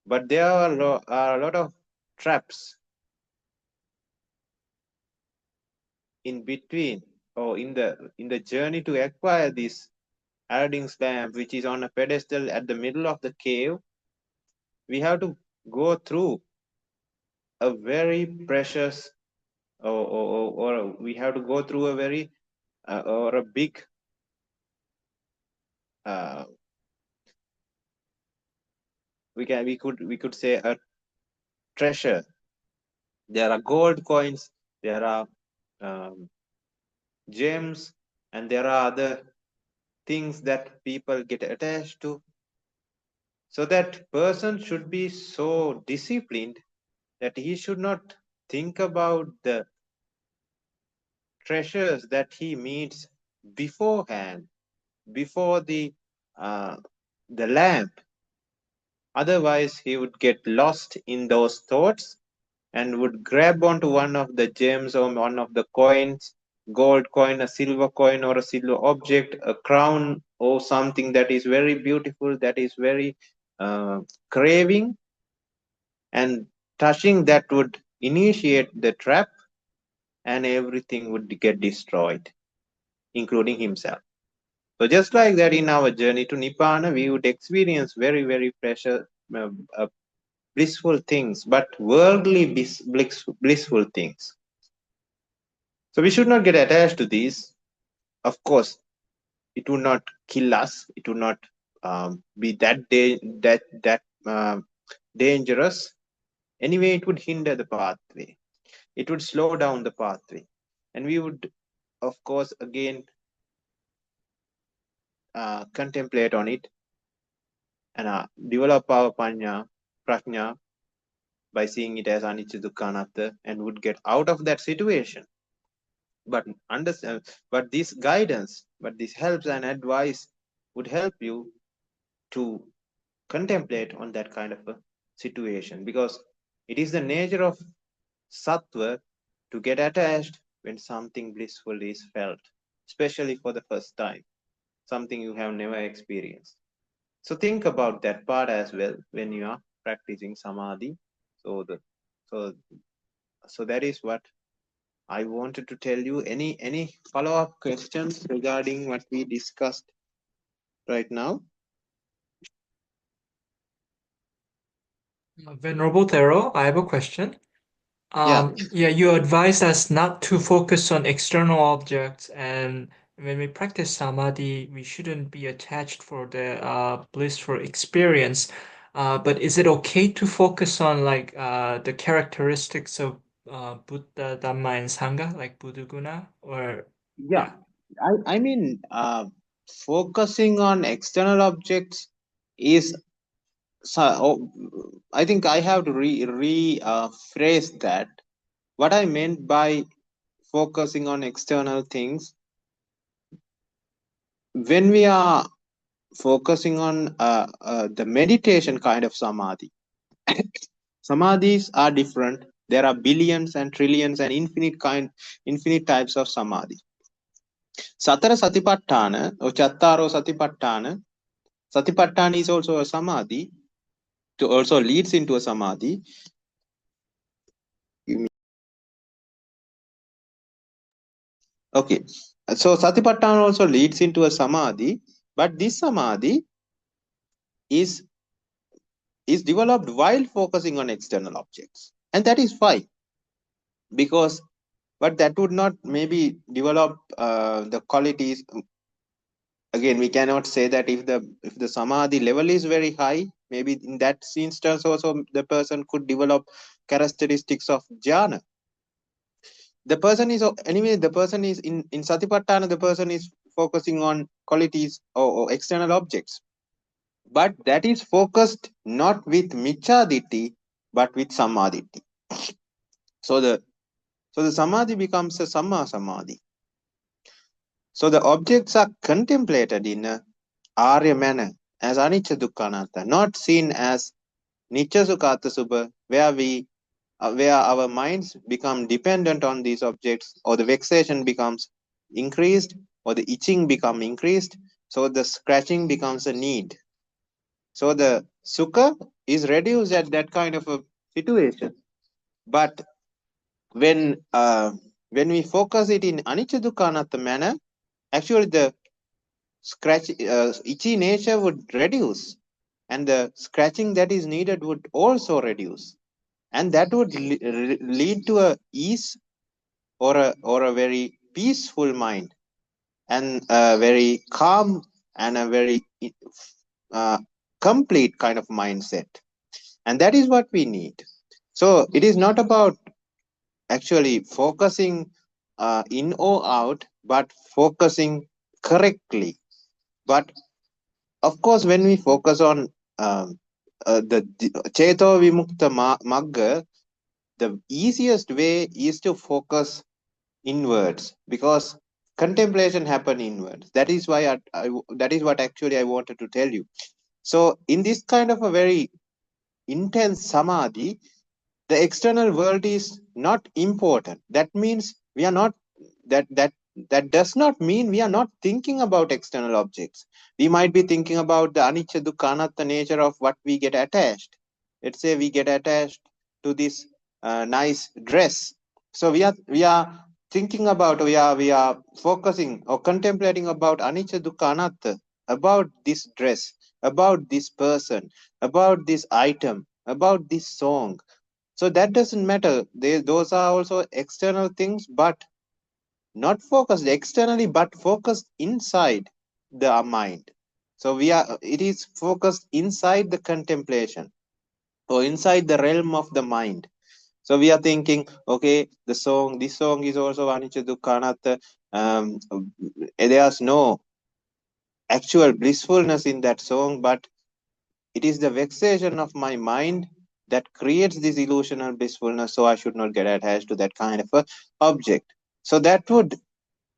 Speaker 1: But there are a lot of traps in between, or in the journey to acquire this Aladdin's lamp, which is on a pedestal at the middle of the cave. We have to go through a very precious, or we have to go through a very or a big we could say a treasure. There are gold coins, there are gems, and there are other things that people get attached to. So that person should be so disciplined that he should not think about the treasures that he meets beforehand, before the lamp. Otherwise, he would get lost in those thoughts and would grab onto one of the gems or one of the coins, gold coin, a silver coin, or a silver object, a crown, or something that is very beautiful, that is very craving, and touching that would initiate the trap, and everything would get destroyed, including himself. So just like that, in our journey to Nibbana, we would experience very, very blissful things, but worldly blissful things. So we should not get attached to these. Of course, it would not kill us. It would not be that dangerous. Anyway, it would hinder the pathway. It would slow down the pathway, and we would, of course, again contemplate on it and develop our prajna by seeing it as anicca dukkha anatta, and would get out of that situation. But understand, but this guidance, but this helps and advice would help you to contemplate on that kind of a situation, because it is the nature of sattva to get attached when something blissful is felt, especially for the first time, something you have never experienced. So think about that part as well when you are practicing samadhi. So that is what I wanted to tell you. Any follow-up questions regarding what we discussed right now?
Speaker 2: Venerable Thero, I have a question.
Speaker 1: Yeah.
Speaker 2: You advise us not to focus on external objects, and when we practice samadhi, we shouldn't be attached for the blissful experience. But is it okay to focus on like the characteristics of Buddha, Dhamma, and Sangha, like Buddhaguna, or
Speaker 1: Yeah. I mean, focusing on external objects is, I think I have to rephrase that. What I meant by focusing on external things, when we are focusing on the meditation kind of samadhi, samadhis are different. There are billions and trillions and infinite types of samadhi. Satara Satipatthana or Chattaro Satipatthana. Satipatthana is also a samadhi, to also leads into a samadhi. Okay, so Satipatthana also leads into a samadhi, but this samadhi is developed while focusing on external objects, and that is fine, because but that would not maybe develop the qualities. Again, we cannot say that if the samadhi level is very high, maybe in that instance also the person could develop characteristics of jhana. The person is in Satipatthana, the person is focusing on qualities or external objects, but that is focused not with michaditi but with samadhiti. So the samadhi becomes a samma samadhi. So the objects are contemplated in a arya manner as anicca dukkha anatta, not seen as nicca sukha atta subha, where our minds become dependent on these objects, or the vexation becomes increased, or the itching become increased, so the scratching becomes a need. So the sukha is reduced at that kind of a situation. But when we focus it in anicca dukkha anatta manner, actually the itchy nature would reduce, and the scratching that is needed would also reduce, and that would lead to a ease, or a very peaceful mind, and a very calm and a very complete kind of mindset, and that is what we need. So it is not about actually focusing in or out, but focusing correctly. But of course, when we focus on the Cheto Vimukta Magga, the easiest way is to focus inwards, because contemplation happen inwards. That is why that is what actually I wanted to tell you. So in this kind of a very intense samadhi, the external world is not important. That means we are not that does not mean we are not thinking about external objects. We might be thinking about the anicca dukkha anatta nature of what we get attached. Let's say we get attached to this nice dress. So we are thinking about, we are focusing or contemplating about anicca dukkha anatta, about this dress, about this person, about this item, about this song. So that doesn't matter. Those are also external things, but not focused externally, but focused inside the mind. So it is focused inside the contemplation or inside the realm of the mind. So we are thinking, okay, this song is also anicca dukkha anatta. There's no actual blissfulness in that song, but it is the vexation of my mind that creates this illusional blissfulness. So I should not get attached to that kind of a object. So that would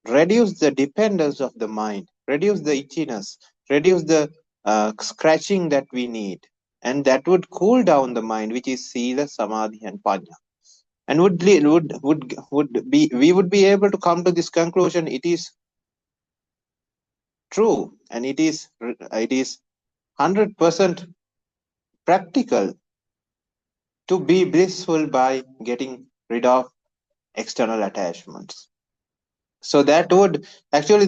Speaker 1: reduce the dependence of the mind, reduce the itchiness, reduce the scratching that we need, and that would cool down the mind, which is sila, samadhi, and panya. And we would be able to come to this conclusion. It is true, and it is 100% practical to be blissful by getting rid of external attachments. So that would actually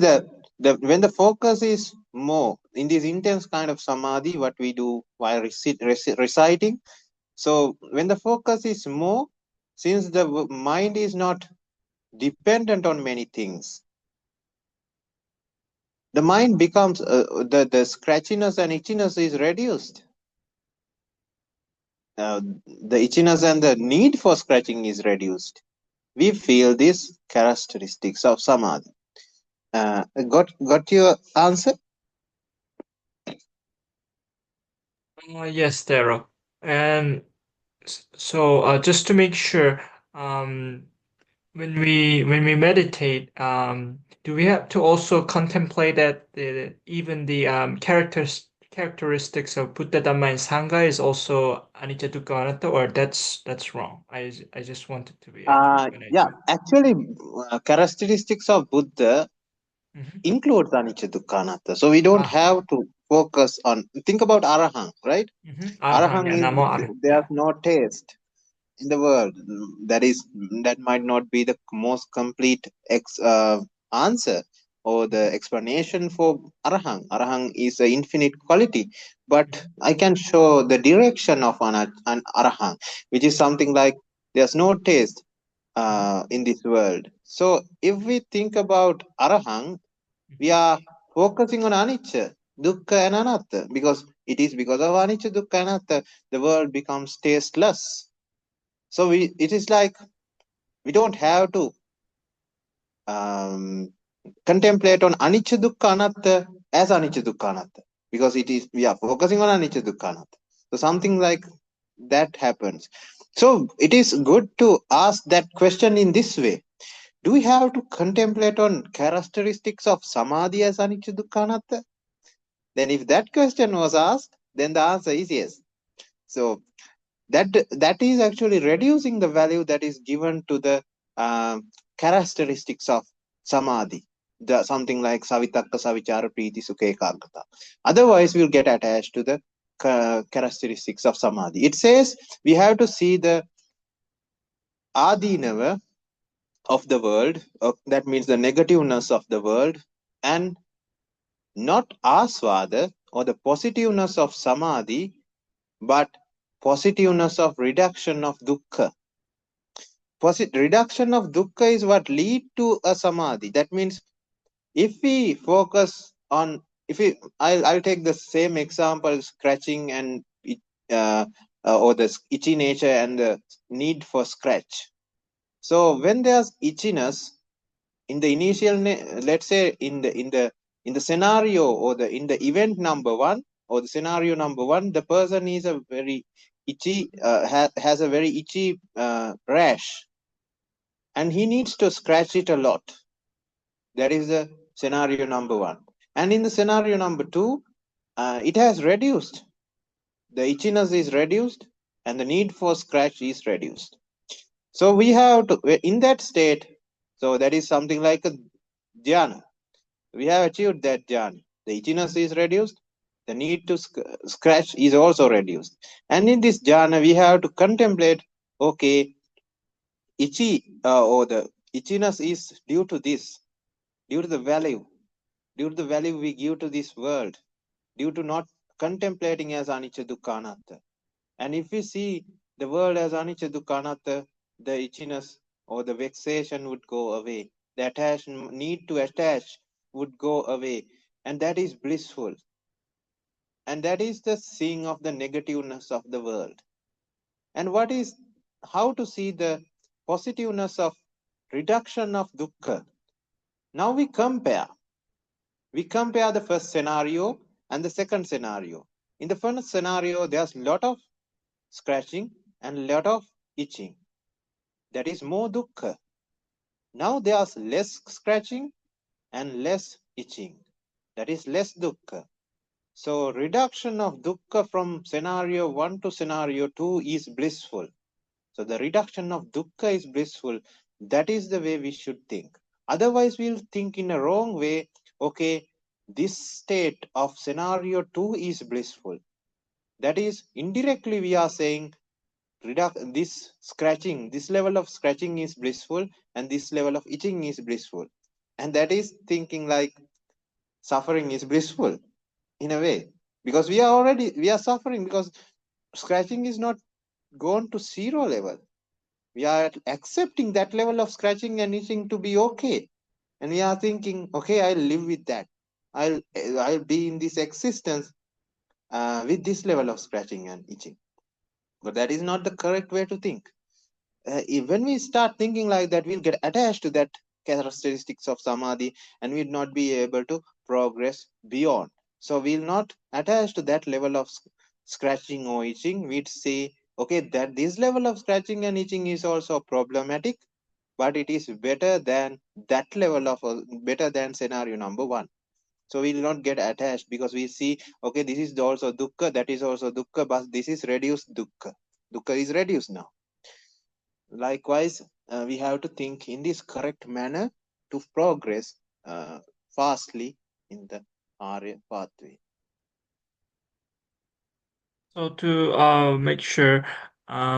Speaker 1: when the focus is more in this intense kind of samadhi, what we do while reciting. So when the focus is more, since the mind is not dependent on many things, the mind becomes the scratchiness and itchiness is reduced. The itchiness and the need for scratching is reduced. We feel these characteristics of samadhi. Got your answer?
Speaker 2: Yes, Taro. And so just to make sure, when we meditate, do we have to also contemplate that even the characteristics of Buddha, Dhamma, and Sangha is also anicca, dukkha, anatta, or that's wrong? I just wanted to be accurate when I
Speaker 1: Yeah,
Speaker 2: do it.
Speaker 1: actually, characteristics of Buddha includes anicca, dukkha, anatta. So we don't have to focus on. Think about arahant, right?
Speaker 2: Arahant,
Speaker 1: Arahant
Speaker 2: yeah,
Speaker 1: is
Speaker 2: namo arahant,
Speaker 1: there's
Speaker 2: yeah.
Speaker 1: no taste in the world. That might not be the most complete answer or the explanation for arahant. Arahant is an infinite quality, but I can show the direction of an arahant, which is something like there's no taste in this world. So if we think about arahant, we are focusing on anicca, dukkha, and anatta, because it is because of anicca, dukkha, anatta the world becomes tasteless. So it is like we don't have to contemplate on anicca, dukkha, anatta as anicca, dukkha, anatta, because we are focusing on anicca, dukkha, anatta. So something like that happens. So it is good to ask that question in this way. Do we have to contemplate on characteristics of samadhi as anicca, dukkha, anatta? Then if that question was asked, then the answer is yes. So that is actually reducing the value that is given to the characteristics of samadhi, something like savitakka, savichara, priti, sukha, ekaggata. Otherwise we'll get attached to the characteristics of samadhi. It says we have to see the adinava of the world, that means the negativeness of the world, and not aswada or the positiveness of samadhi, but positiveness of reduction of dukkha. Reduction of dukkha is what lead to a samadhi. That means if we focus on, I'll take the same example, scratching and or the itchy nature and the need for scratch. So when there's itchiness in the initial, let's say in the scenario or in the event number 1, or the scenario number 1, the person is a very itchy, has a very itchy rash, and he needs to scratch it a lot. That is the scenario number 1. And in the scenario number 2, it has reduced. The itchiness is reduced and the need for scratch is reduced. So we have to, in that state, so that is something like a dhyana. We have achieved that dhyana. The itchiness is reduced. The need to scratch is also reduced. And in this dhyana, we have to contemplate, okay, itchy or the itchiness is due to this, due to the value we give to this world, due to not contemplating as anicca dukkha anatta. And if we see the world as anicca dukkha anatta, the itchiness or the vexation would go away. The need to attach would go away. And that is blissful. And that is the seeing of the negativeness of the world. And how to see the positiveness of reduction of dukkha. Now we compare the first scenario and the second scenario. In the first scenario, there's a lot of scratching and a lot of itching. That is more dukkha. Now there's less scratching and less itching. That is less dukkha. So reduction of dukkha from scenario 1 to scenario 2 is blissful. So the reduction of dukkha is blissful. That is the way we should think. Otherwise, we'll think in a wrong way. Okay, this state of scenario 2 is blissful. That is, indirectly we are saying this level of scratching is blissful and this level of itching is blissful. And that is thinking like suffering is blissful in a way, because we are suffering because scratching is not gone to 0 level. We are accepting that level of scratching and itching to be okay. And we are thinking, okay, I'll live with that. I'll be in this existence with this level of scratching and itching. But that is not the correct way to think. When we start thinking like that, we'll get attached to that characteristics of samadhi and we'll not be able to progress beyond. So we'll not attach to that level of scratching or itching. We'd say, okay, that this level of scratching and itching is also problematic, but it is better than that level of better than scenario number 1. So we will not get attached because we see, okay, this is also dukkha, that is also dukkha, but this is reduced dukkha. Dukkha is reduced now. Likewise, we have to think in this correct manner to progress fastly in the Arya pathway.
Speaker 2: So to make sure,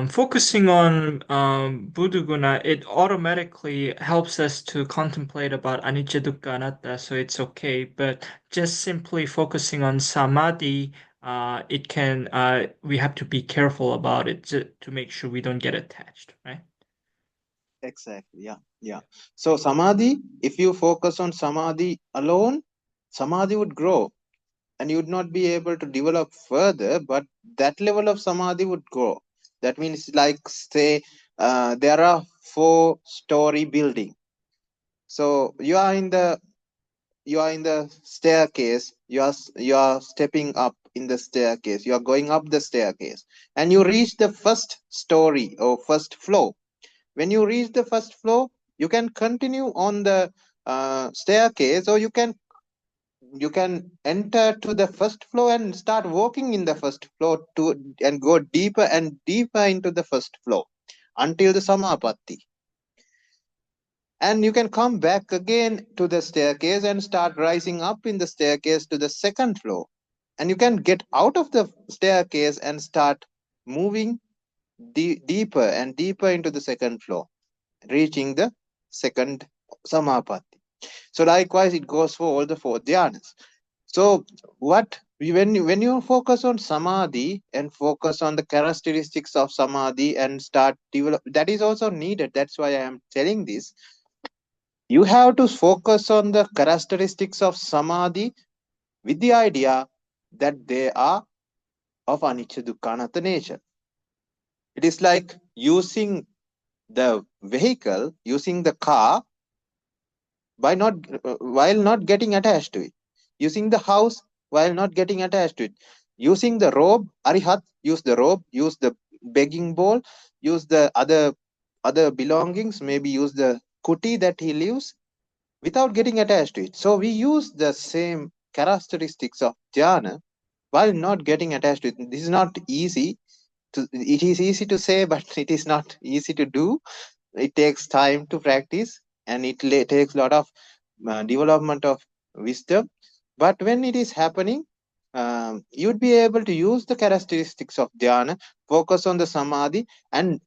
Speaker 2: focusing on Buddhaguna, it automatically helps us to contemplate about anicca dukkha anatta, so it's okay. But just simply focusing on samadhi, it can we have to be careful about it to make sure we don't get attached, right?
Speaker 1: Exactly. Yeah. So samadhi, if you focus on samadhi alone, samadhi would grow and you would not be able to develop further, but that level of samadhi would grow. That means, like, say, there are 4-story building. So you are in the staircase. You are stepping up in the staircase. You are going up the staircase, and you reach the first story or first floor. When you reach the first floor, you can continue on the staircase, or you can enter to the first floor and start walking in the first floor and go deeper and deeper into the first floor until the samapatti. And you can come back again to the staircase and start rising up in the staircase to the second floor. And you can get out of the staircase and start moving deeper and deeper into the second floor, reaching the second samapatti. So likewise, it goes for all the 4 dhyanas. So when you focus on samadhi and focus on the characteristics of samadhi and start develop, that is also needed. That's why I am telling this. You have to focus on the characteristics of samadhi with the idea that they are of anicca dukkha anatta nature. It is like using the vehicle, using the car while not getting attached to it, using the house while not getting attached to it. using the robe, Arihat use the robe, use the begging bowl, use the other belongings, maybe use the kuti that he lives without getting attached to it. So we use the same characteristics of jhana while not getting attached to it. This is not easy. It is easy to say, but it is not easy to do. It takes time to practice, and it takes a lot of development of wisdom. But when it is happening, you'd be able to use the characteristics of dhyana, focus on the samadhi, and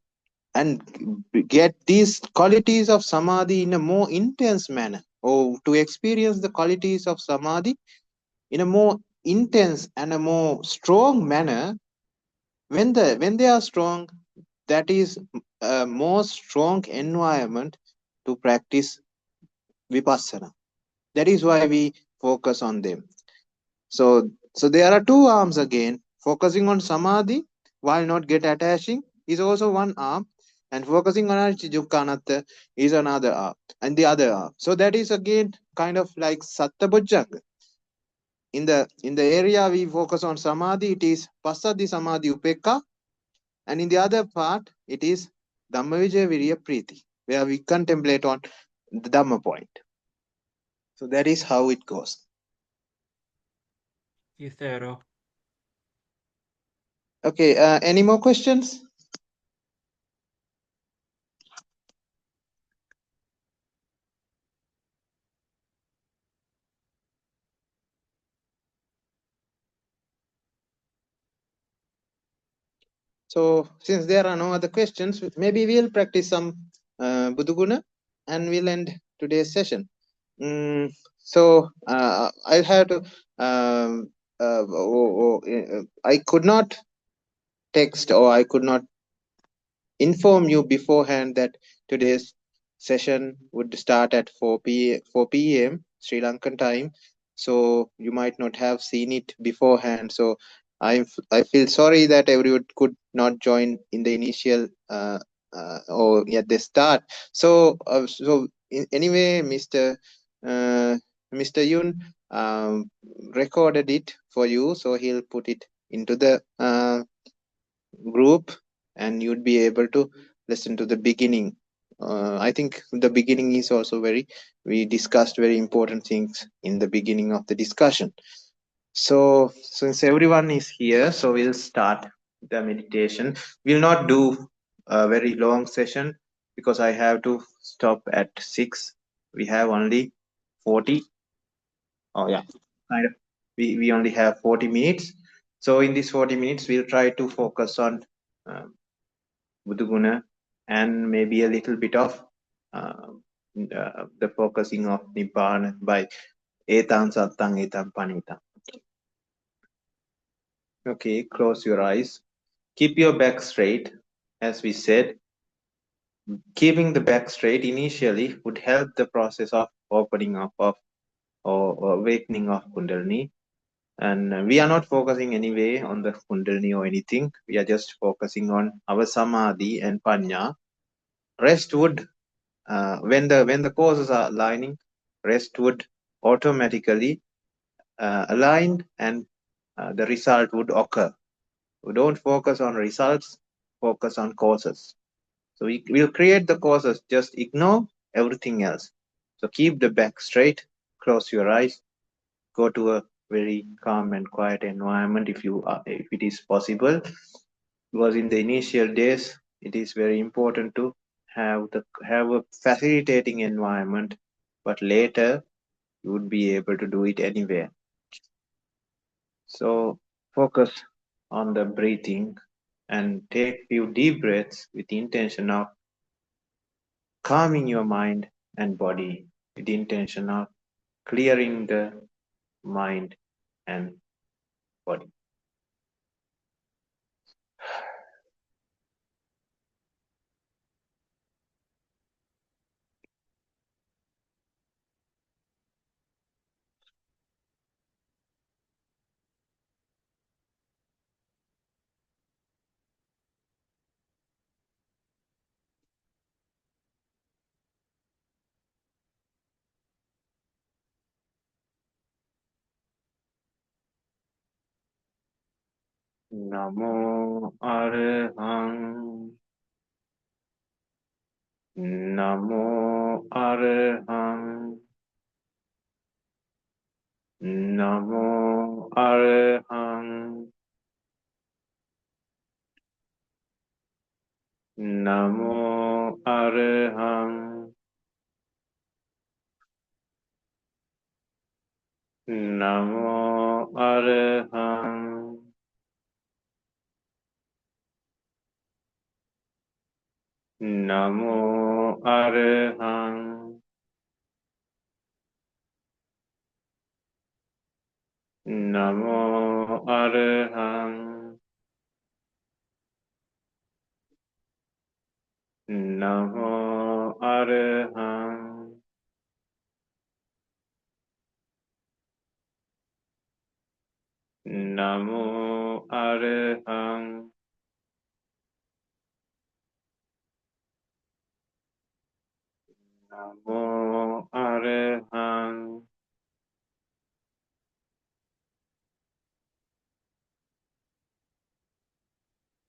Speaker 1: get these qualities of samadhi in a more intense manner, or to experience the qualities of samadhi in a more intense and a more strong manner. When they are strong, that is a more strong environment to practice vipassana. That is why we focus on them. So there are two arms again. Focusing on samadhi while not get attaching is also one arm, and focusing on Archijukanatta is another arm, and the other arm. So that is again kind of like Sattabhujjanga. In the area we focus on samadhi, it is Passadhi Samadhi Upekka, and in the other part it is Dhammavijaya Virya Priti, where we contemplate on the Dhamma point. So that is how it goes.
Speaker 2: Thero.
Speaker 1: Okay, any more questions? So since there are no other questions, maybe we'll practice some Buddhaguna and we'll end today's session. So I'll have to, I could not text, or I could not inform you beforehand that today's session would start at 4 p.m. Sri Lankan time. So you might not have seen it beforehand. So I feel sorry that everyone could not join in the initial or at the start. So anyway, Mr. Yun recorded it for you, so he'll put it into the group, and you'd be able to listen to the beginning. I think the beginning is also we discussed very important things in the beginning of the discussion. So since everyone is here, so we'll start the meditation. We'll not do a very long session because I have to stop at 6. We have only 40. Oh yeah, kind of. We only have 40 minutes. So in these 40 minutes, we'll try to focus on Buddhaguna and maybe a little bit of the focusing of Nibbana by Etam Sattang Etam Panitam. Okay, close your eyes. Keep your back straight. As we said, keeping the back straight initially would help the process of opening up of or awakening of Kundalini. And we are not focusing anyway on the Kundalini or anything. We are just focusing on our Samadhi and Panya. Rest would, when the causes are aligning, rest would automatically align, and the result would occur. We don't focus on results, focus on causes. So we will create the causes, just ignore everything else. So keep the back straight, close your eyes, go to a very calm and quiet environment if it is possible. Because in the initial days, it is very important to have a facilitating environment, but later you would be able to do it anywhere. So focus on the breathing and take few deep breaths with the intention of calming your mind and body, with the intention of clearing the mind and body. Namo Arhang. Namo Arhang. Namo Arhang. Namo Arhang. Namo Arhang. Namo Arhang. Namo Arhang. Namo Arhang. Namo Arhang. Namo Arhang.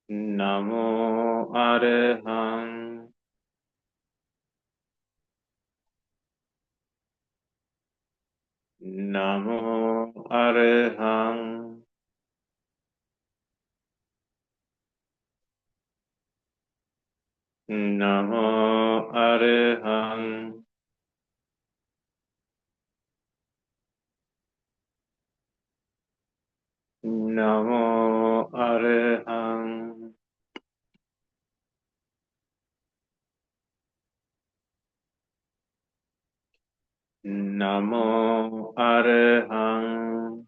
Speaker 1: Namo Arhang. Namo Arhang. Namo Arhang. Namo Arhang. Namo Arhang.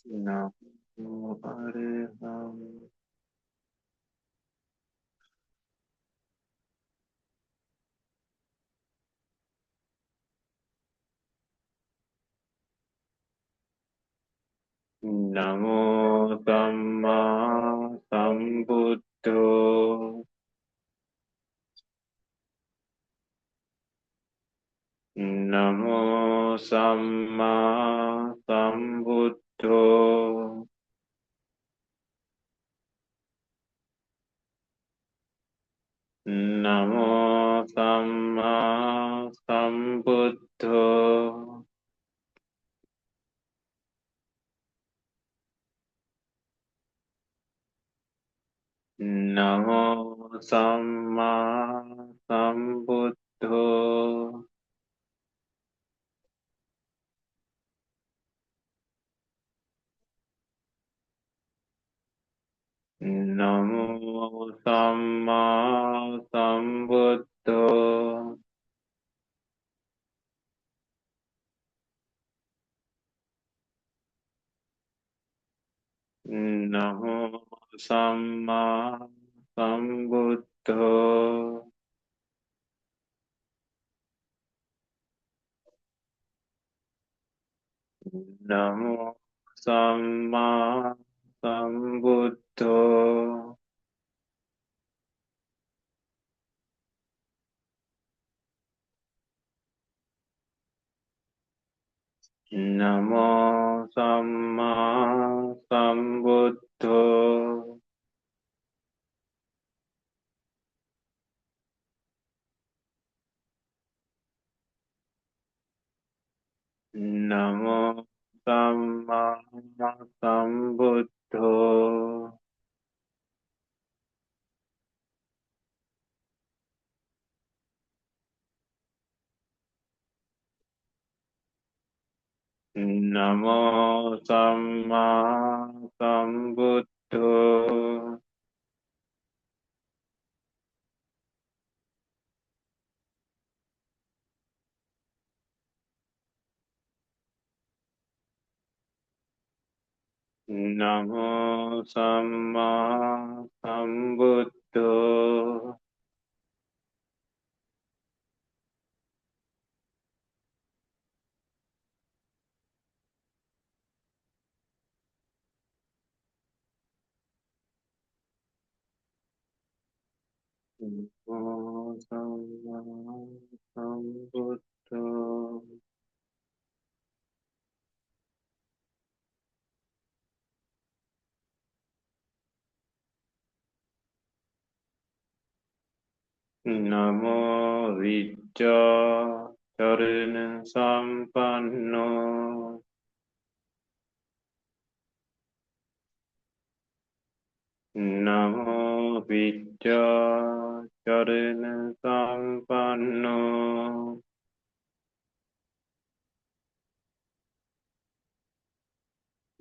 Speaker 1: Namo Arhang. Namo Samma Sambuddho. Namo Samma Sambuddho. Namo Samma Sambuddho. Namo Samma Sambuddho. Namo Samma Sambuddho. Namo Samma Sambuddho. Namo Samma Sambuddho. Namo Samma Sambuddho. Namo Samma Sambuddho. Namo Samma Sambuddho. Namo Samma Sambuddho. Namo Samma 영상부터 나무 위자 자르는 삼반로 나무 위자 자르는 삼반로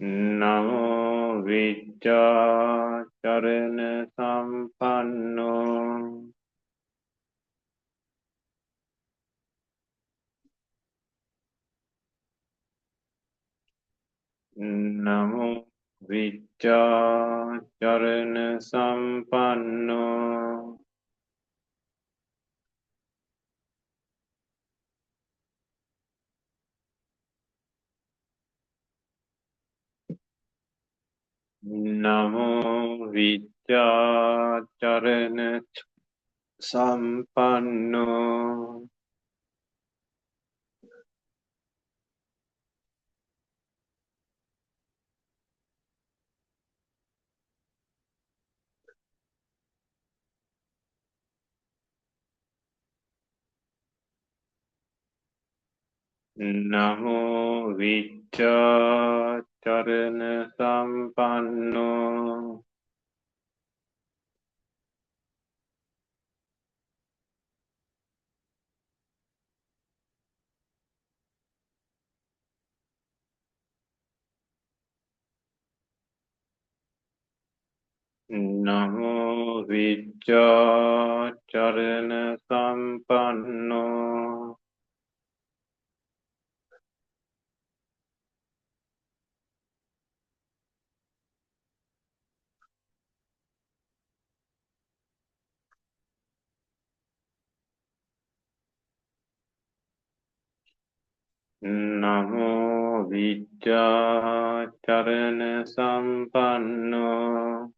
Speaker 1: 나무 위자 자르는 삼반로 나무 위자 자르는 삼반로 나무 위자 자르는 삼반로 나무 위자 자르는 삼반로 나무 위자 자르는 삼반로 나무 위자 자르는 삼반로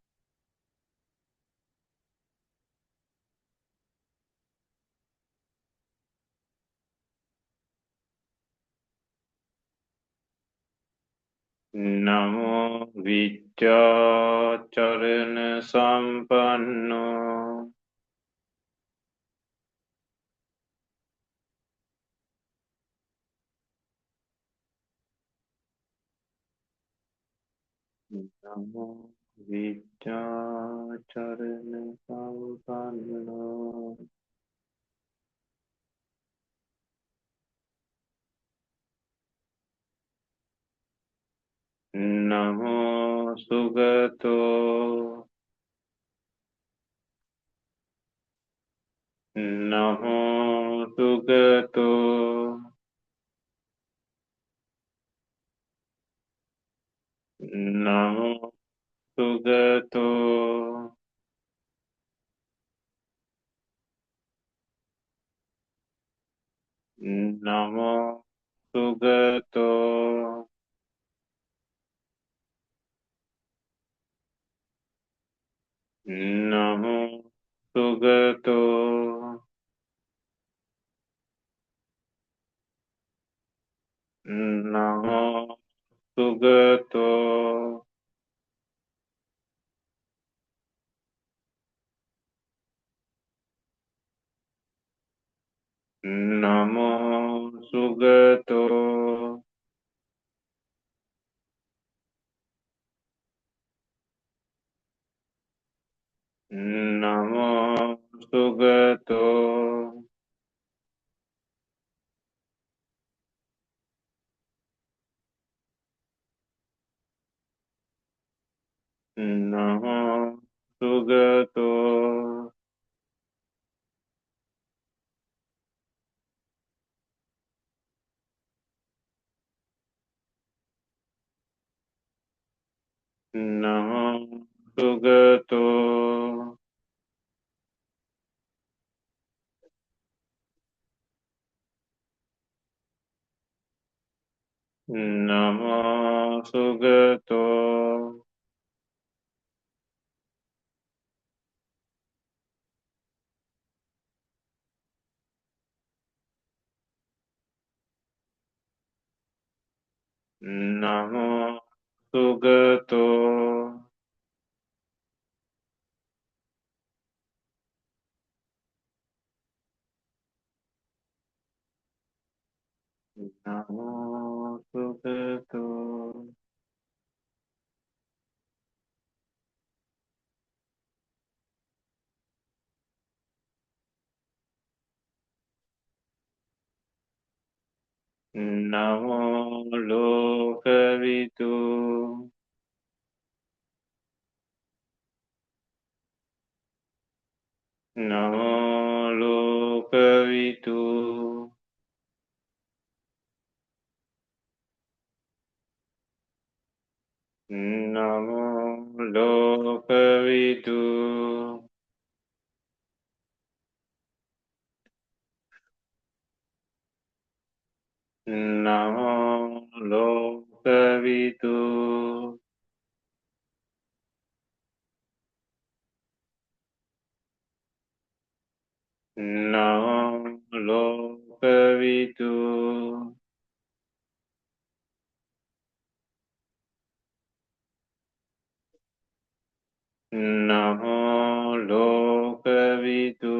Speaker 1: 나무 위자 자르는 삼반로 나무 위자 자르는 삼반로 나무 수가토 나무 수가토 나무 수가토 나무 수가토 나무 수가토 나무 수가토 나무 수가토 나무 수가토 나무 수가토 나무 수가토 나무 수가토 Namo Sugato. Namo Sugato. Namo Lokavitu. Namo Lokavitu. Namo Lokavitu. Namo Lokavitu. Namo Lokavitu. Namo Lokavitu.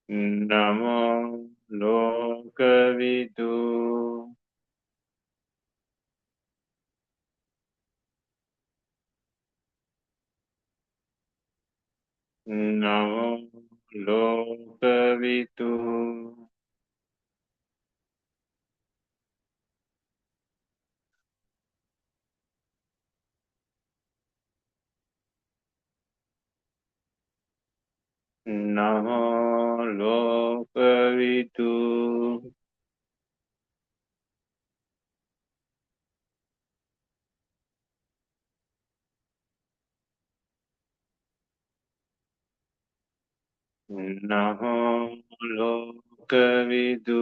Speaker 1: Namo Lokavitu. Namo Lokavitu. Namo Lokavitu. Namo Lokavitu. Namo Lokavitu.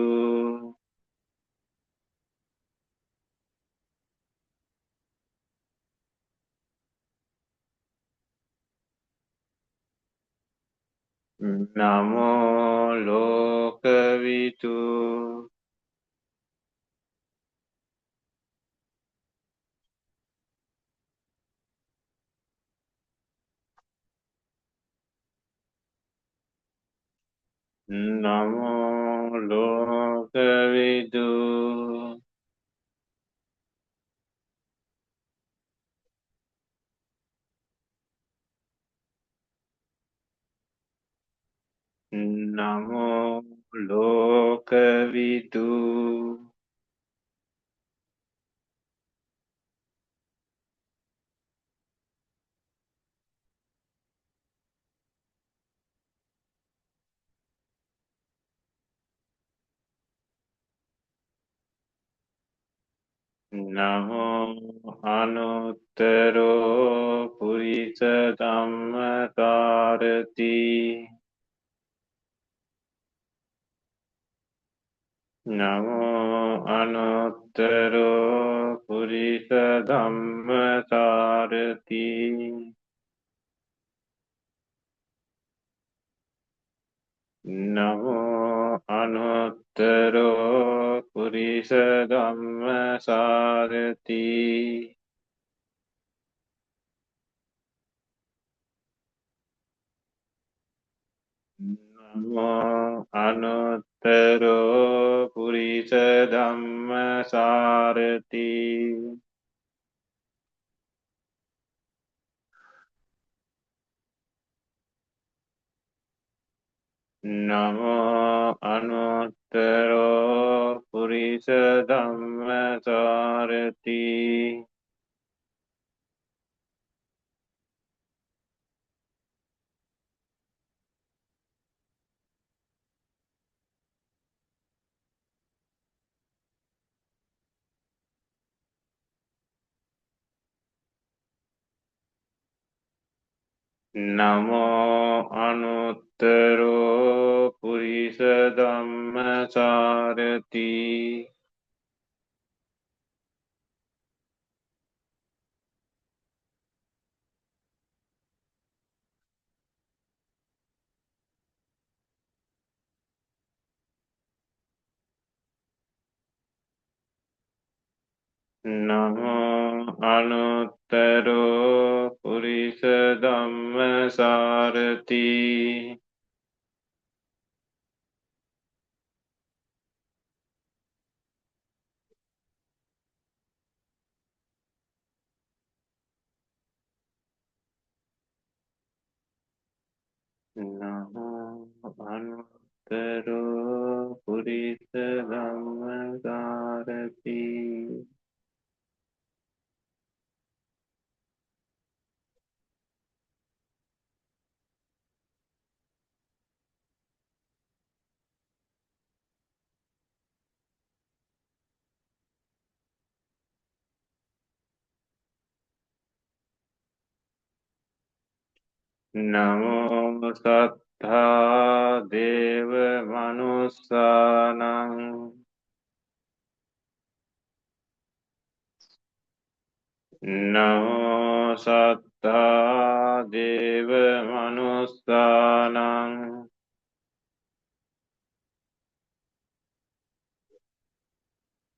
Speaker 1: Namo Lokavitu. Namo Lokavitu. Namo Lokavitu. Namo Anuttaro Purisa Dhammatarati. Namo Anuttaro Purisa Dhammatarati. Namo Anuttaro Purisa Dhammasarati. Namo Anuttaro Purisa Dhammasarati. Namo Anuttaro Purisa Dhammasarati. Namo Anuttaro පුරිස ධම්මසාරති නමෝ අනුත්තරෝ පුරිස ධම්මසාරති නමෝ අනුත්තරෝ පුරිස ධම්මසාරති නමෝ සත්තා දේව මනුස්සානං නමෝ සත්තා දේව මනුස්සානං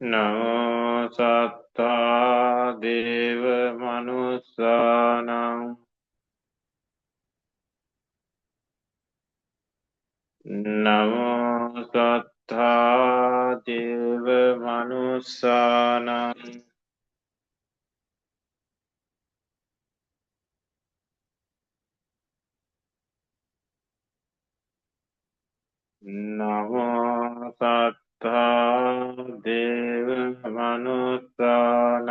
Speaker 1: නමෝ සත්තා දේව මනුස්සානං නමෝ සත්තා දේව මනුස්සානං නමෝ සත්තා දේව මනුස්සානං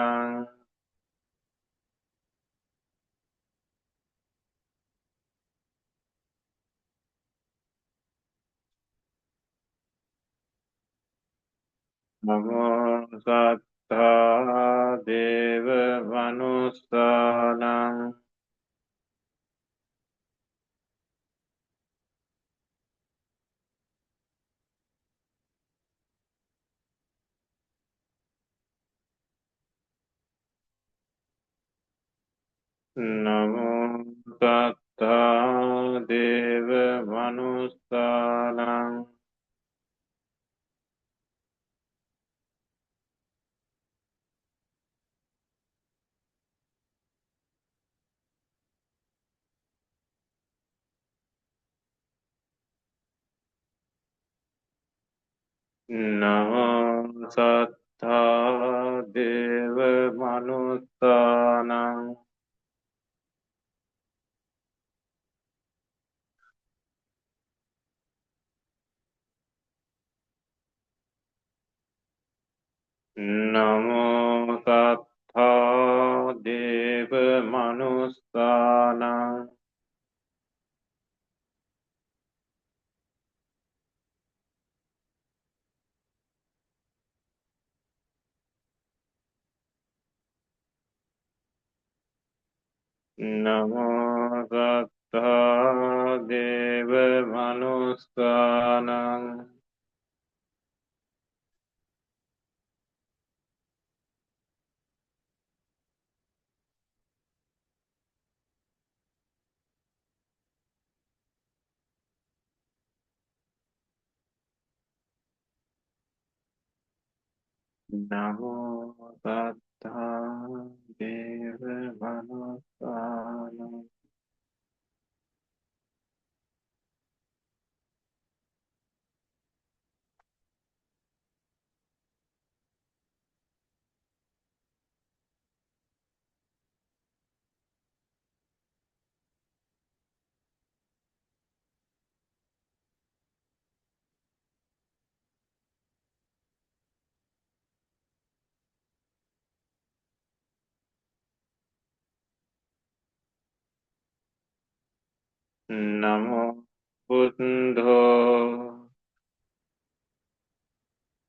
Speaker 1: නමෝ සත්තා දේව මනුස්සානං නමෝ සත්තා දේව මනුස්සානං නමෝ සත්තා දේව මනුස්සානං නමෝ සත්තා දේව මනුස්සානං නමෝ සත්තා දේව මනුස්සානං නමෝ සත්තා දේව මනුස්සානං නමෝ බුද්ධෝ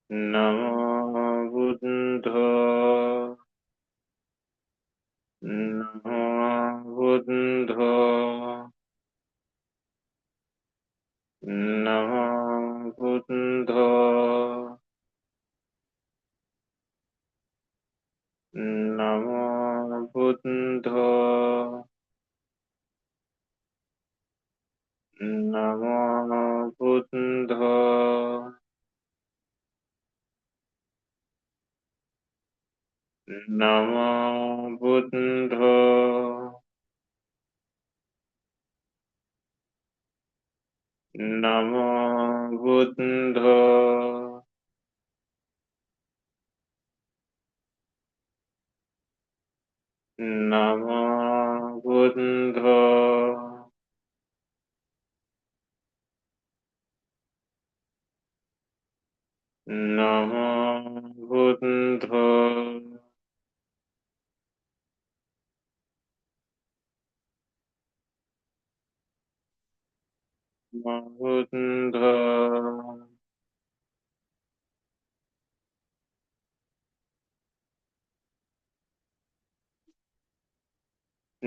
Speaker 1: නමෝ බුද්ධෝ නමෝ බුද්ධෝ නමෝ 부ddha Namo Buddha Namo Buddha Namo Buddha Namo Buddha Namo Buddha Namo Buddha Namo Buddha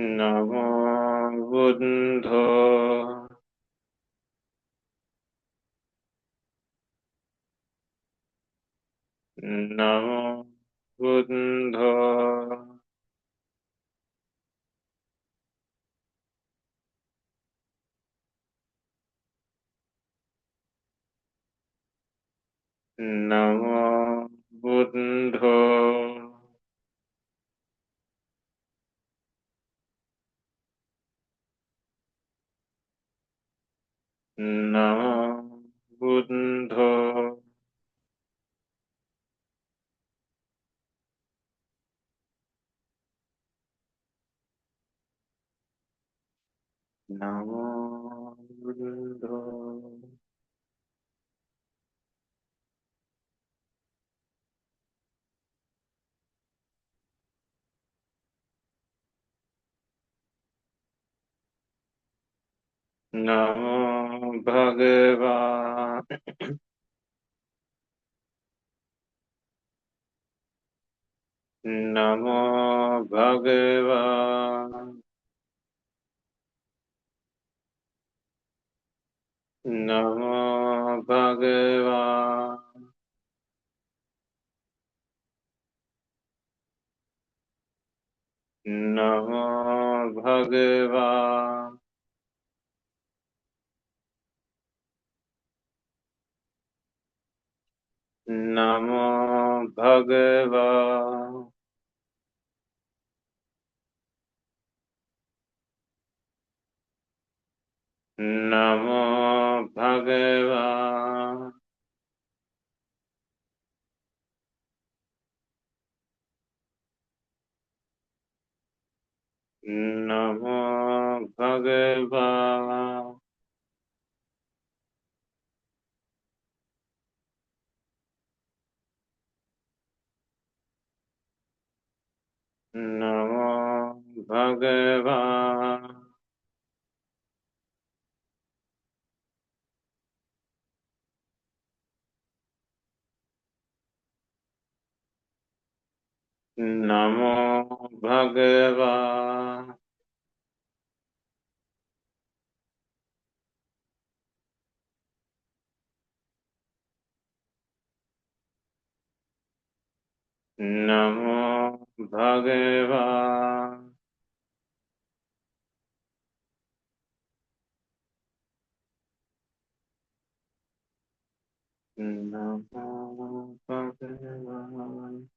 Speaker 1: Namo Buddha Namo Buddha Namo Buddha Namo Buddha Namo Buddha Namo Bhagavate Namo Bhagavate Namo Bhagavate Namo Bhagavate Namo Bhagavate Namo Bhagavate Namo Bhagavate Namo Bhagavate Namo Bhagavate Namo Bhagavate Namo Bhagavate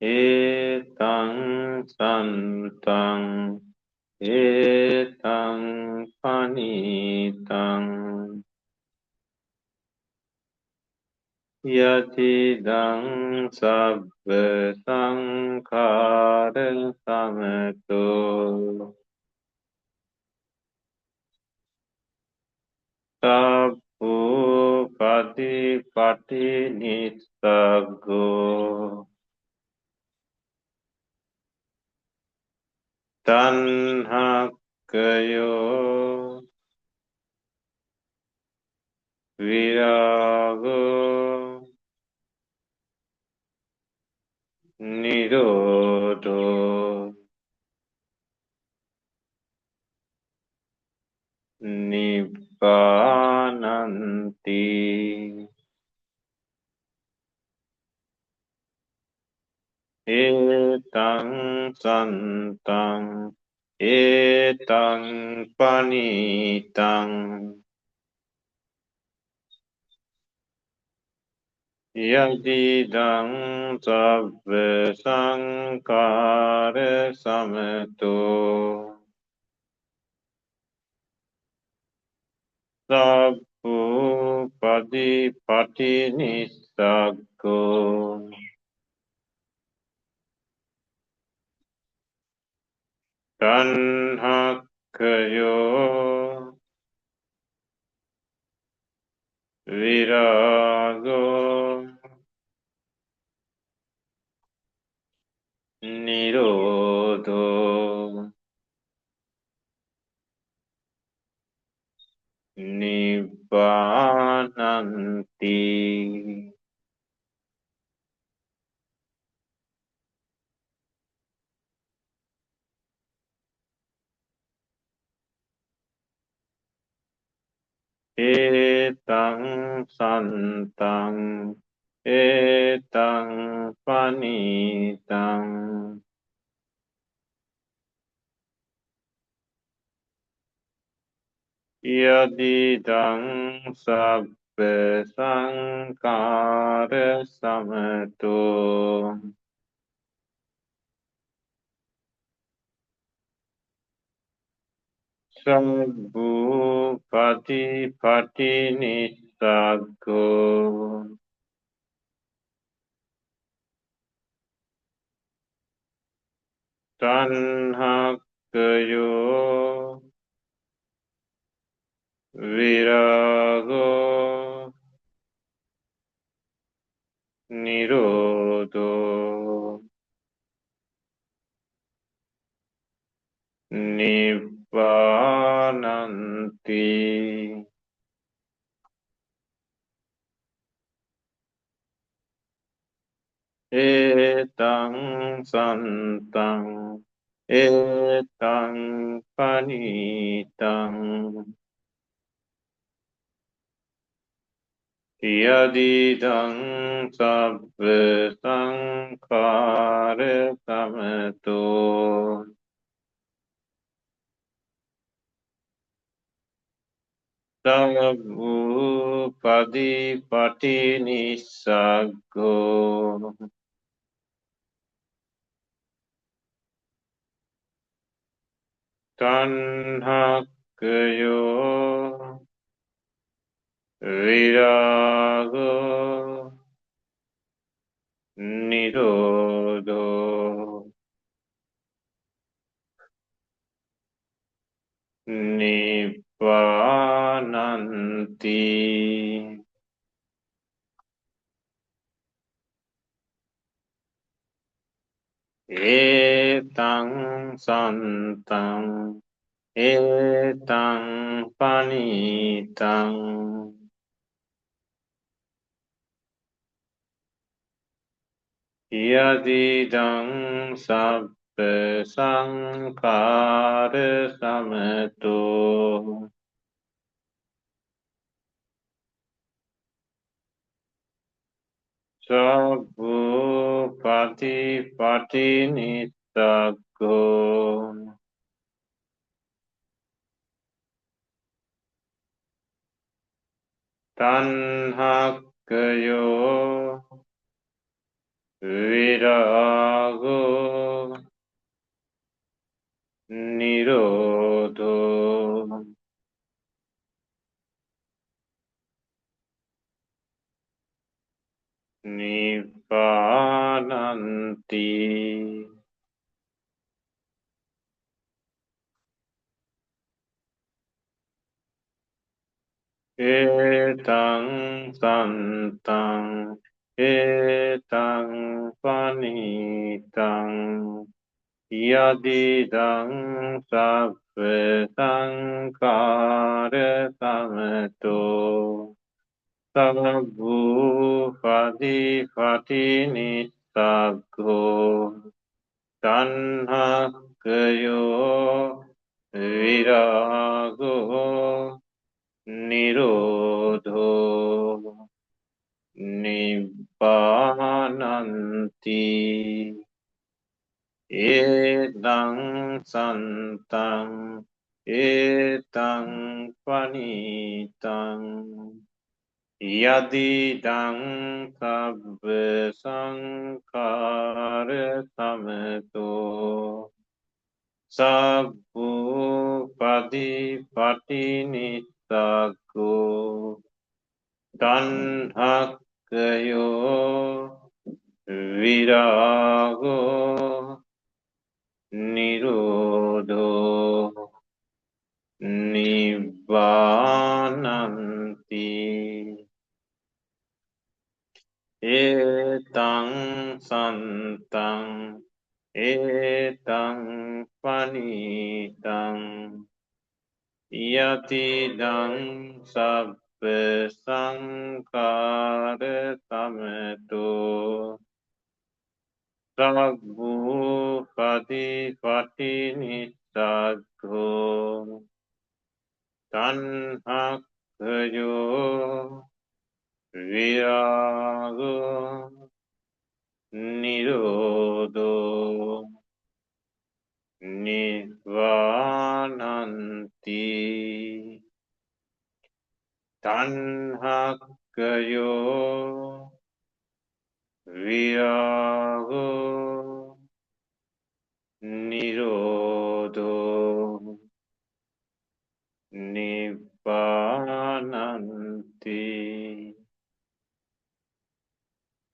Speaker 1: etang santang etang panitang yatidang sabba sankhara samato sabbu pati nisago tanhakayo virago nirodho nibbananti etang santang etang panitang yadidang sabba sankhara samato sabbu pati nisago tanhakayo virago nirodho nibbananti etang santang etang panitang yadidang sabba sankhara samato sabbu pati nisago tanhakayo virago nirodho nibbananti etang santang etang panitang yadidang sabba sankhara samato sabbu pati nisago tanhakayo virago nirodho nibbananti etang santang etang panitang yadidang sabba sankhara samato sabbu pati nisago tanhakayo virago nirodho nibbananti etang santang etang panitang yadidang sabbe sankara sameto sabbu fati fati nisago tanha kayo virago nirodho nibbananti etang santang etang panitang yadidang sabbe sankara sameto sabbu pati pati nisago tanhakayo virago nirodho nibbananti etang santang etang panitang yatidang sabbe sankara sameto sabbu pati pati nisago tanhakayo virago nirodho nibbananti tanhakayo virago nirodho nibbananti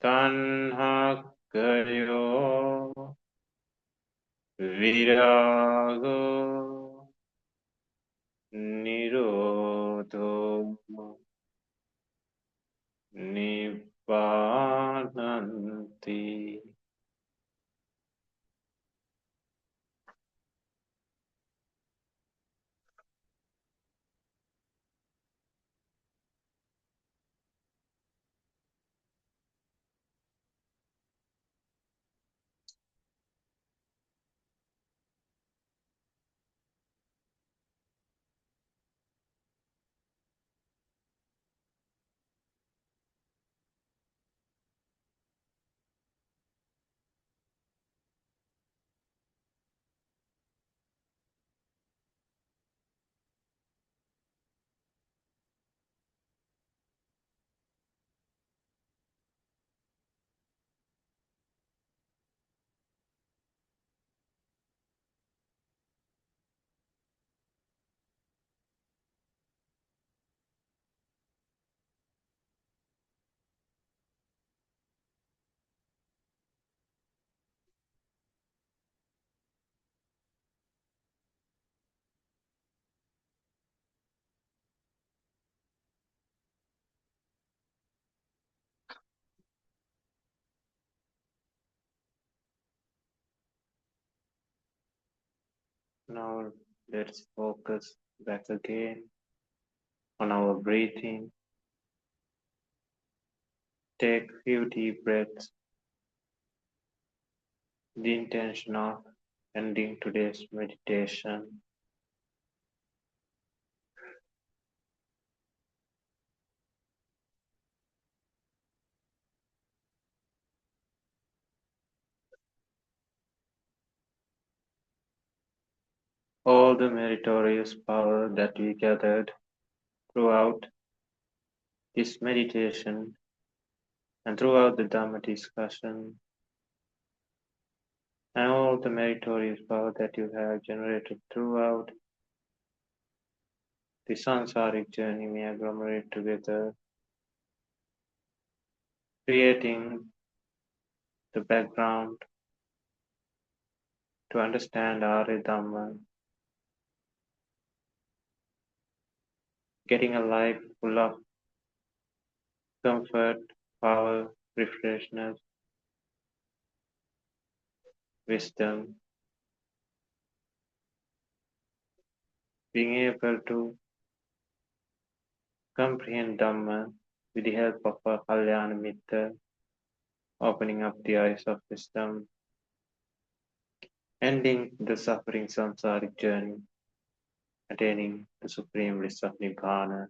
Speaker 1: tanhakayo virago nirodho nibbananti. Now let's focus back again on our breathing. Take few deep breaths. The intention of ending today's meditation. All the meritorious power that we gathered throughout this meditation and throughout the Dhamma discussion and all the meritorious power that you have generated throughout the samsaric journey may agglomerate together, creating the background to understand Ariya Dhamma, getting a life full of comfort, power, refreshness, wisdom, being able to comprehend Dhamma with the help of a Kalyana Mitra, opening up the eyes of wisdom, ending the suffering samsaric journey, attaining the supreme bliss of Nibbana.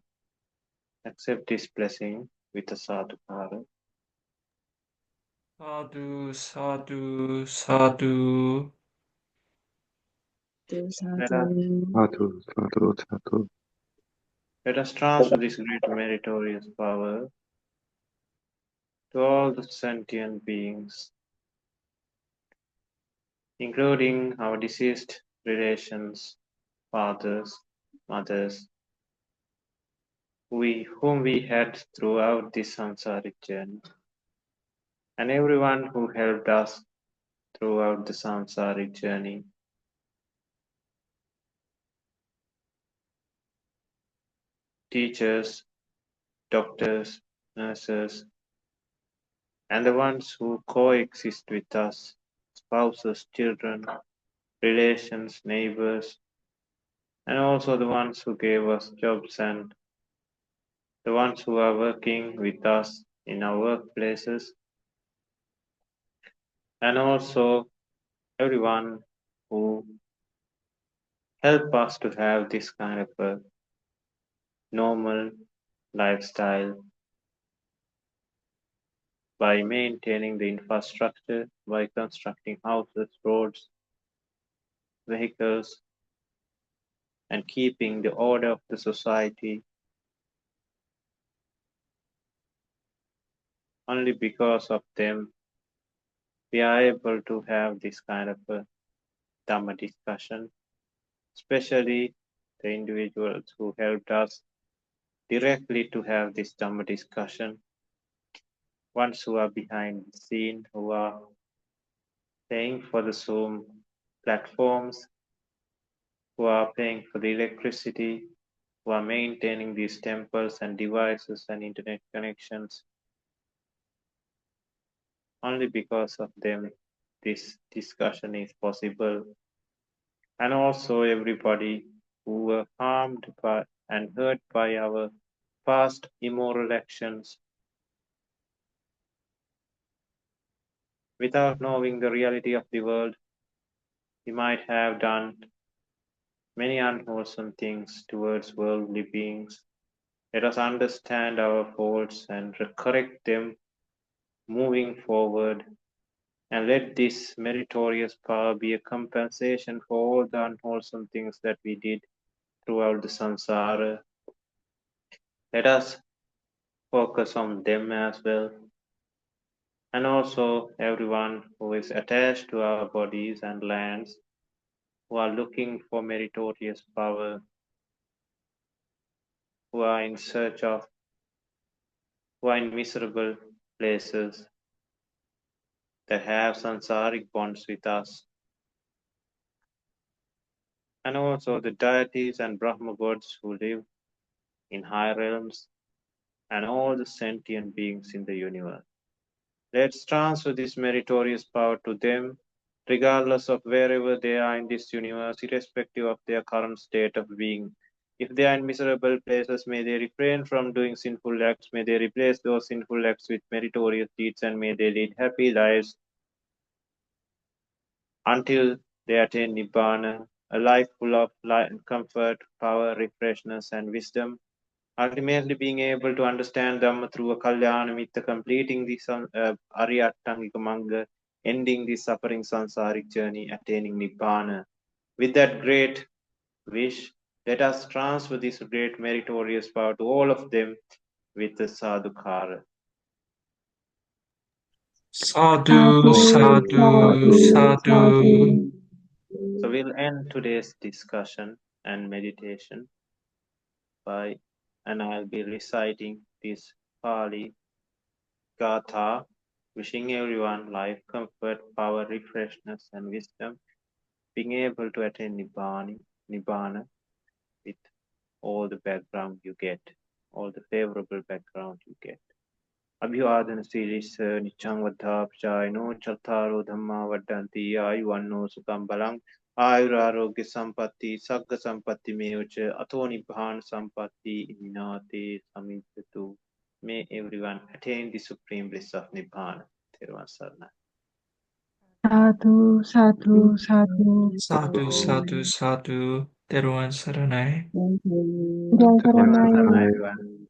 Speaker 1: Accept this blessing with a sadhukara.
Speaker 2: Sadhu, sadhu, sadhu.
Speaker 1: Let us,
Speaker 3: Sadhu, sadhu, sadhu.
Speaker 1: let us transfer this great meritorious power to all the sentient beings, including our deceased relations, fathers, mothers, whom we had throughout this samsaric journey, and everyone who helped us throughout the samsaric journey. Teachers, doctors, nurses, and the ones who coexist with us, spouses, children, relations, neighbors, and also the ones who gave us jobs and the ones who are working with us in our workplaces, and also everyone who help us to have this kind of a normal lifestyle by maintaining the infrastructure, by constructing houses, roads, vehicles, and keeping the order of the society. Only because of them, we are able to have this kind of a Dhamma discussion, especially the individuals who helped us directly to have this Dhamma discussion, ones who are behind the scene, who are paying for the Zoom platforms, who are paying for the electricity, who are maintaining these temples and devices and internet connections. Only because of them, this discussion is possible. And also everybody who were harmed by and hurt by our past immoral actions. Without knowing the reality of the world, we might have done many unwholesome things towards worldly beings. Let us understand our faults and correct them moving forward, and let this meritorious power be a compensation for all the unwholesome things that we did throughout the samsara. Let us focus on them as well, and also everyone who is attached to our bodies and lands, who are looking for meritorious power, who are in search of, who are in miserable places, that have samsaric bonds with us, and also the deities and Brahma gods who live in high realms, and all the sentient beings in the universe. Let's transfer this meritorious power to them, regardless of wherever they are in this universe, irrespective of their current state of being. If they are in miserable places, may they refrain from doing sinful acts, may they replace those sinful acts with meritorious deeds, and may they lead happy lives until they attain Nibbana, a life full of light, comfort, power, refreshness, and wisdom. Ultimately, being able to understand Dhamma through a Kalyana Mitta, completing this Ariya Kammatthana, ending this suffering samsaric journey, attaining Nibbana. With that great wish, let us transfer this great meritorious power to all of them with the sadhukara.
Speaker 2: Sadhu, sadhu, sadhu.
Speaker 1: So we'll end today's discussion and meditation and I'll be reciting this Pali Gatha, wishing everyone life, comfort, power, refreshness, and wisdom, being able to attain Nibbana with all the background you get, all the favorable background you get. Abhivadana Siris Nichang Vadhapchayano Chaltharo Dhamma Vadanti Ayuvanno Sukam Balang Ayurarogya Sampatti Sagga Sampatti Meucha Ato Nibbana Sampatti Iminate Samipatu. May everyone attain the supreme bliss of Nibbana. Theruvan Sarana.
Speaker 4: Sadhu, sadhu, sadhu.
Speaker 2: Sadhu, sadhu, sadhu. Teruvan Saranai.
Speaker 4: Jai
Speaker 1: Theruvan
Speaker 4: Saranai.
Speaker 1: Sarana, everyone.